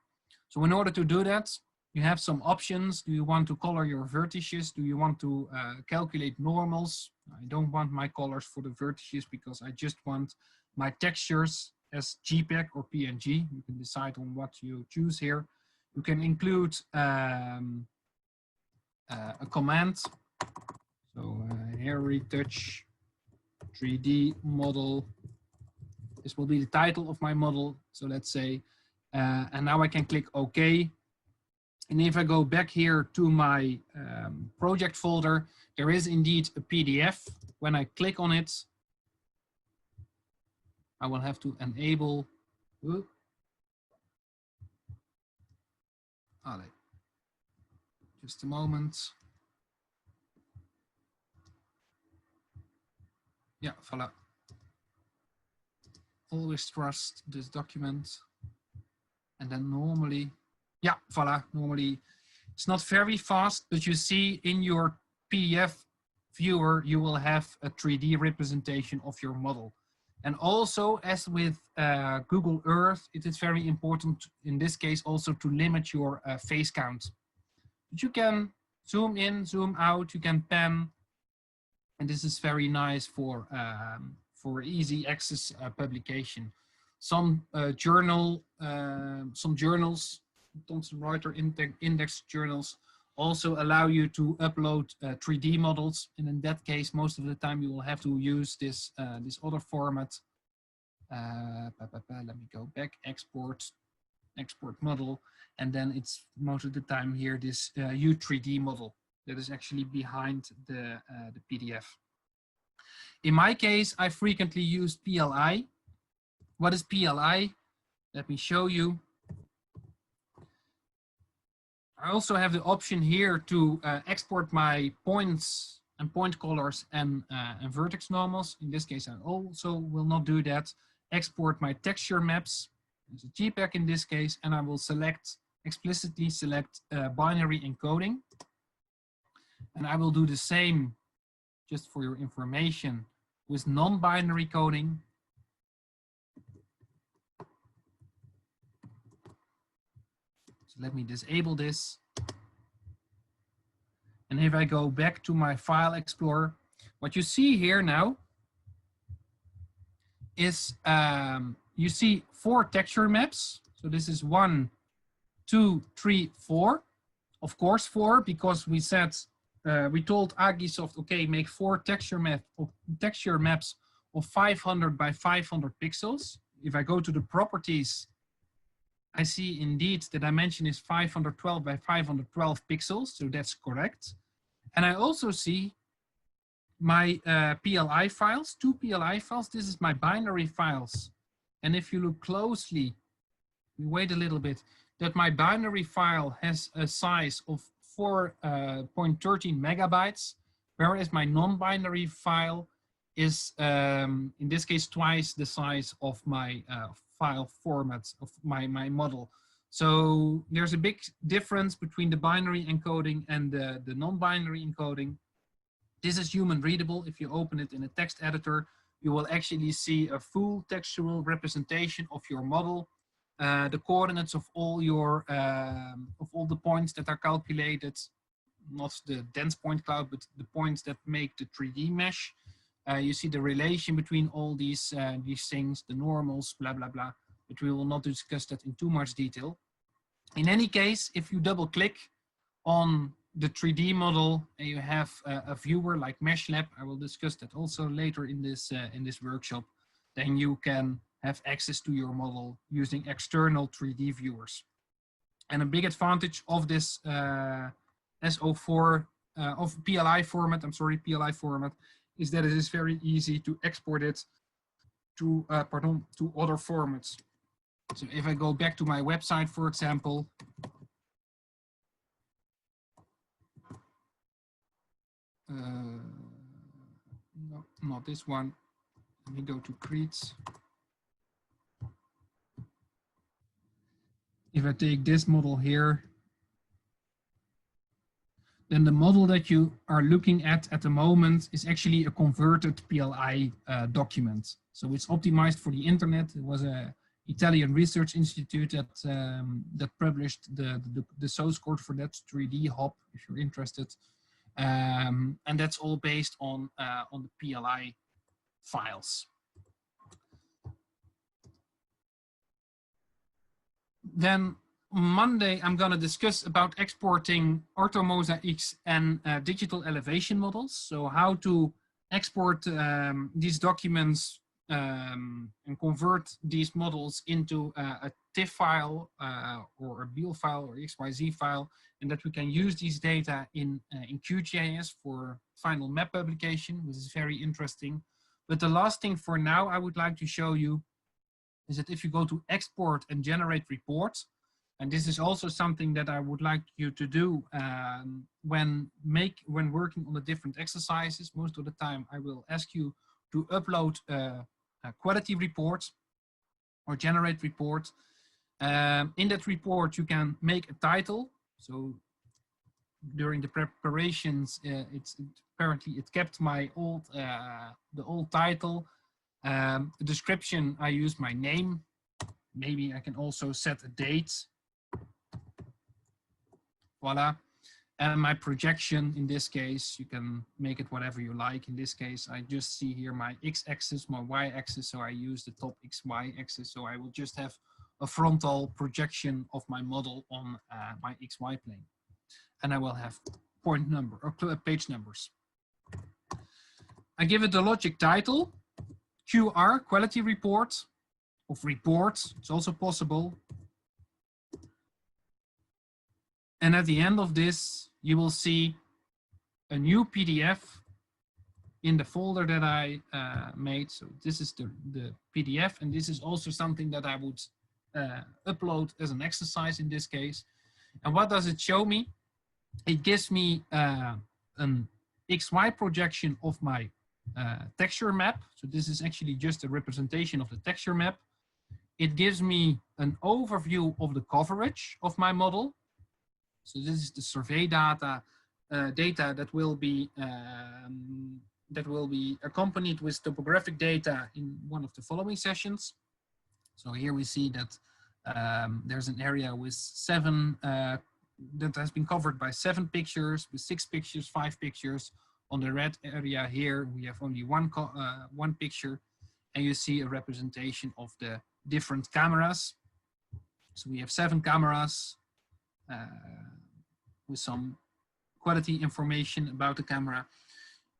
So in order to do that, you have some options. Do you want to color your vertices? Do you want to calculate normals? I don't want my colors for the vertices because I just want my textures as JPEG or PNG. You can decide on what you choose here. You can include a command. So heritage 3D model. This will be the title of my model. So let's say, and now I can click OK. And if I go back here to my project folder, there is indeed a PDF. When I click on it, I will have to enable. Just a moment. Yeah, voila. Always trust this document. And then normally, yeah, voila, normally it's not very fast, but you see in your PDF viewer, you will have a 3D representation of your model. And also, as with Google Earth, it is very important in this case also to limit your face count. But you can zoom in, zoom out, you can pan, and this is very nice for easy access publication. Some journals, Thomson Reuters index journals, also allow you to upload 3D models, and in that case, most of the time you will have to use this this other format. Let me go back, export model, and then it's most of the time here this U3D model that is actually behind the PDF. In my case, I frequently use PLI. What is PLI? Let me show you. I also have the option here to export my points and point colors and vertex normals. In this case, I also will not do that. Export my texture maps. It's a JPEG in this case, and I will explicitly select binary encoding. And I will do the same, just for your information, with non-binary coding. So let me disable this. And if I go back to my file explorer, what you see here now is you see 4 texture maps. So this is 1, 2, 3, 4. Of course 4, because we said we told Agisoft, okay, make 4 texture maps of 500 by 500 pixels. If I go to the properties, I see indeed the dimension is 512 by 512 pixels, so that's correct. And I also see my PLI files, 2 PLI files. This is my binary files. And if you look closely, we wait a little bit, that my binary file has a size of 4.13 megabytes, whereas my non-binary file is, in this case, twice the size of my file format of my model. So there's a big difference between the binary encoding and the non-binary encoding. This is human readable. If you open it in a text editor, you will actually see a full textual representation of your model. the coordinates of all your of all the points that are calculated, not the dense point cloud, but the points that make the 3D mesh. You see the relation between all these things, the normals, blah blah blah. But we will not discuss that in too much detail. In any case, if you double click on the 3D model and you have a viewer like MeshLab, I will discuss that also later in this workshop, then you can have access to your model using external 3D viewers. And a big advantage of this SO4 of PLI format, PLI format, is that it is very easy to export it to other formats. So if I go back to my website, for example, no, not this one. Let me go to Creeds. If I take this model here, then the model that you are looking at the moment is actually a converted PLI document. So it's optimized for the internet. It was an Italian research institute that that published the source code for that 3D hop, if you're interested. And that's all based on the PLI files. Then Monday, I'm going to discuss about exporting orthomosaics and digital elevation models. So how to export these documents and convert these models into a TIFF file or a BIL file or XYZ file, and that we can use these data in QGIS for final map publication, which is very interesting. But the last thing for now I would like to show you is that if you go to export and generate reports, and this is also something that I would like you to do when working on the different exercises. Most of the time I will ask you to upload a quality report or generate report. In that report you can make a title. So during the preparations, apparently it kept my old the old title. Description, I use my name. Maybe I can also set a date. Voila. And my projection, in this case, you can make it whatever you like. In this case, I just see here my x-axis, my y-axis, so I use the top x-y axis. So I will just have a frontal projection of my model on my xy plane. And I will have point number or page numbers. I give it the logic title, QR, quality report, of reports, it's also possible. And at the end of this, you will see a new PDF in the folder that I made. So this is the PDF, and this is also something that I would upload as an exercise in this case. And what does it show me? It gives me an XY projection of my texture map. So this is actually just a representation of the texture map. It gives me an overview of the coverage of my model. So this is the survey data that will be accompanied with topographic data in one of the following sessions. So here we see that there's an area with 7 that has been covered by 7 pictures, with 6 pictures, 5 pictures. On the red area here, we have only one picture, and you see a representation of the different cameras. So we have 7 cameras with some quality information about the camera.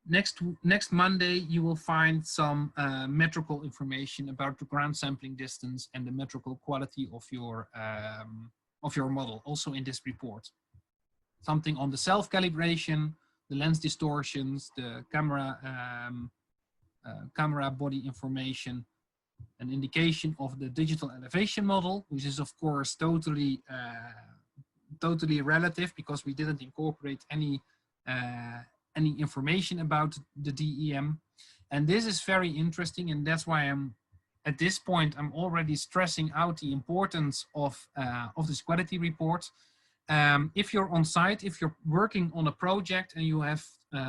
Next Monday, you will find some metrical information about the ground sampling distance and the metrical quality of your model, also in this report. Something on the self-calibration, the lens distortions, the camera body information, an indication of the digital elevation model, which is of course totally relative because we didn't incorporate any information about the DEM. And this is very interesting, and that's why at this point I'm already stressing out the importance of this quality report. If you're on site, if you're working on a project and you have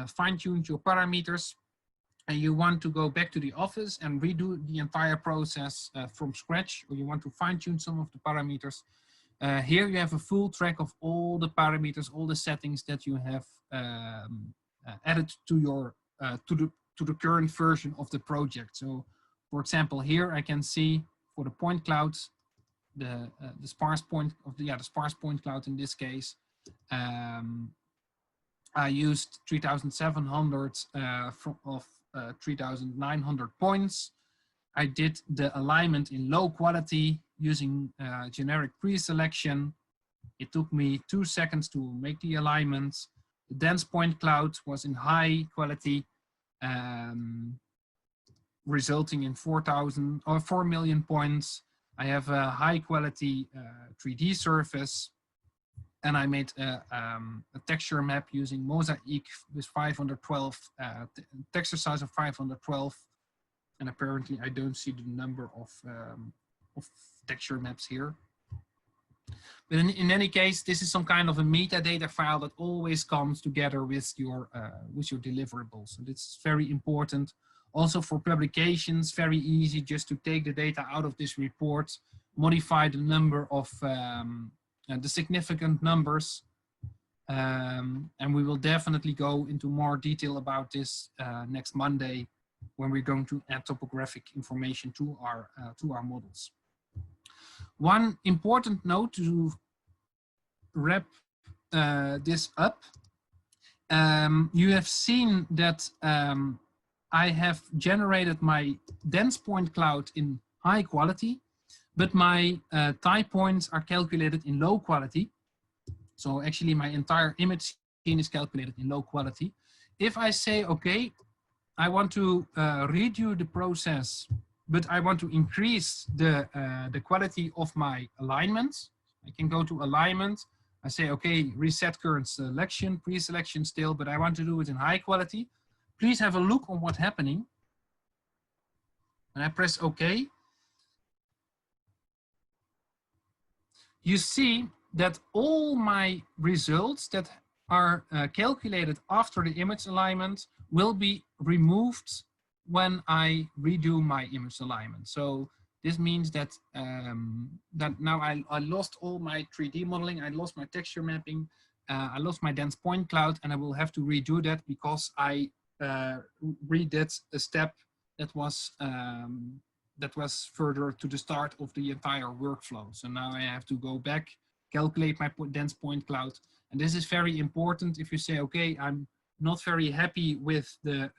fine-tuned your parameters, and you want to go back to the office and redo the entire process from scratch, or you want to fine-tune some of the parameters, here you have a full track of all the parameters, all the settings that you have added to your to the current version of the project. So, for example, here I can see for the point clouds, the sparse point of the sparse point cloud in this case. I used 3,700 of 3,900 points. I did the alignment in low quality using generic pre-selection. It took me 2 seconds to make the alignment. The dense point cloud was in high quality, resulting in 4 million points. I have a high quality 3D surface, and I made a texture map using Mosaic with 512, texture size of 512. And apparently I don't see the number of texture maps here. But in any case, this is some kind of a metadata file that always comes together with your deliverables. So it's very important. Also for publications, very easy just to take the data out of this report, modify the number of the significant numbers, and we will definitely go into more detail about this next Monday, when we're going to add topographic information to our models. One important note to wrap this up, you have seen that I have generated my dense point cloud in high quality, but my tie points are calculated in low quality. So actually my entire image scene is calculated in low quality. If I say, okay, I want to redo the process, but I want to increase the quality of my alignments, I can go to alignment. I say, okay, reset current selection, pre-selection still, but I want to do it in high quality. Please have a look on what's happening. And I press OK. You see that all my results that are calculated after the image alignment will be removed when I redo my image alignment. So this means that that now I lost all my 3D modeling, I lost my texture mapping, I lost my dense point cloud, and I will have to redo that because I redid a step that was further to the start of the entire workflow. So now I have to go back, calculate my dense point cloud, and this is very important. If you say, okay, I'm not very happy with the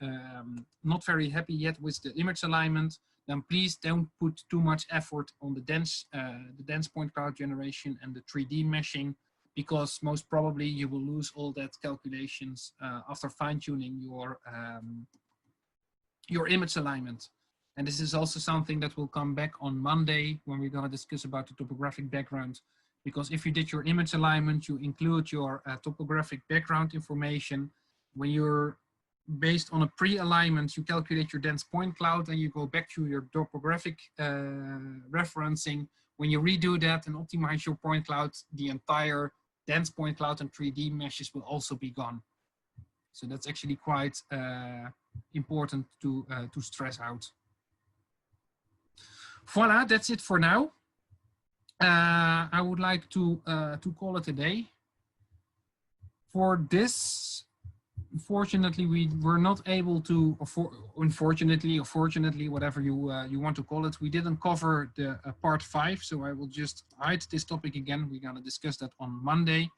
not very happy yet with the image alignment, then please don't put too much effort on the dense point cloud generation and the 3D meshing, because most probably you will lose all that calculations after fine-tuning your image alignment. And this is also something that will come back on Monday when we're going to discuss about the topographic background. Because if you did your image alignment, you include your topographic background information. When you're based on a pre-alignment, you calculate your dense point cloud and you go back to your topographic referencing. When you redo that and optimize your point cloud, the entire dense point cloud and 3D meshes will also be gone. So that's actually quite important to stress out. Voila, that's it for now. I would like to call it a day. For this, unfortunately, we were not able to, unfortunately or fortunately, whatever you want to call it, we didn't cover the part 5. So I will just hide this topic again. We're going to discuss that on Monday.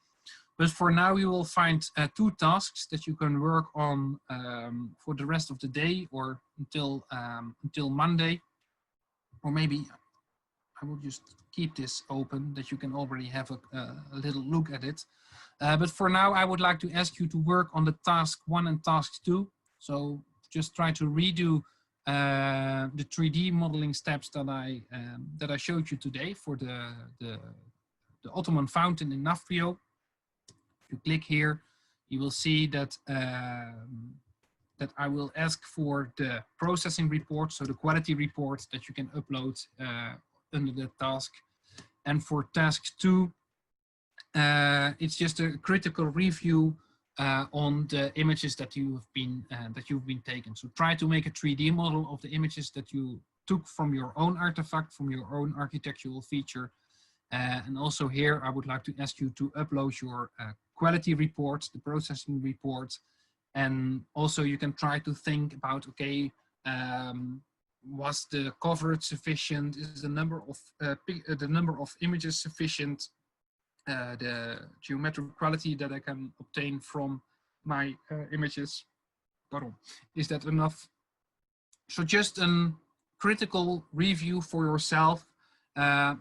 But for now, you will find 2 tasks that you can work on for the rest of the day or until Monday. Or maybe I will just keep this open that you can already have a little look at it. But for now, I would like to ask you to work on the task 1 and task 2. So just try to redo the 3D modeling steps that I showed you today for the Ottoman fountain in Nafrio. If you click here, you will see that that I will ask for the processing report, so the quality report that you can upload under the task. And for task 2, it's just a critical review on the images that you've been taken. So try to make a 3D model of the images that you took from your own artifact, from your own architectural feature. And also here, I would like to ask you to upload your quality reports, the processing reports, and also you can try to think about, okay, was the coverage sufficient? Is the number of images sufficient? The geometric quality that I can obtain from my images, is that enough? So just a critical review for yourself.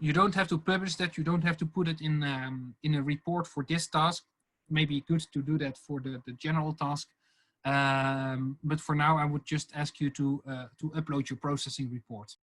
You don't have to publish that. You don't have to put it in a report for this task. Maybe good to do that for the general task. But for now, I would just ask you to upload your processing report.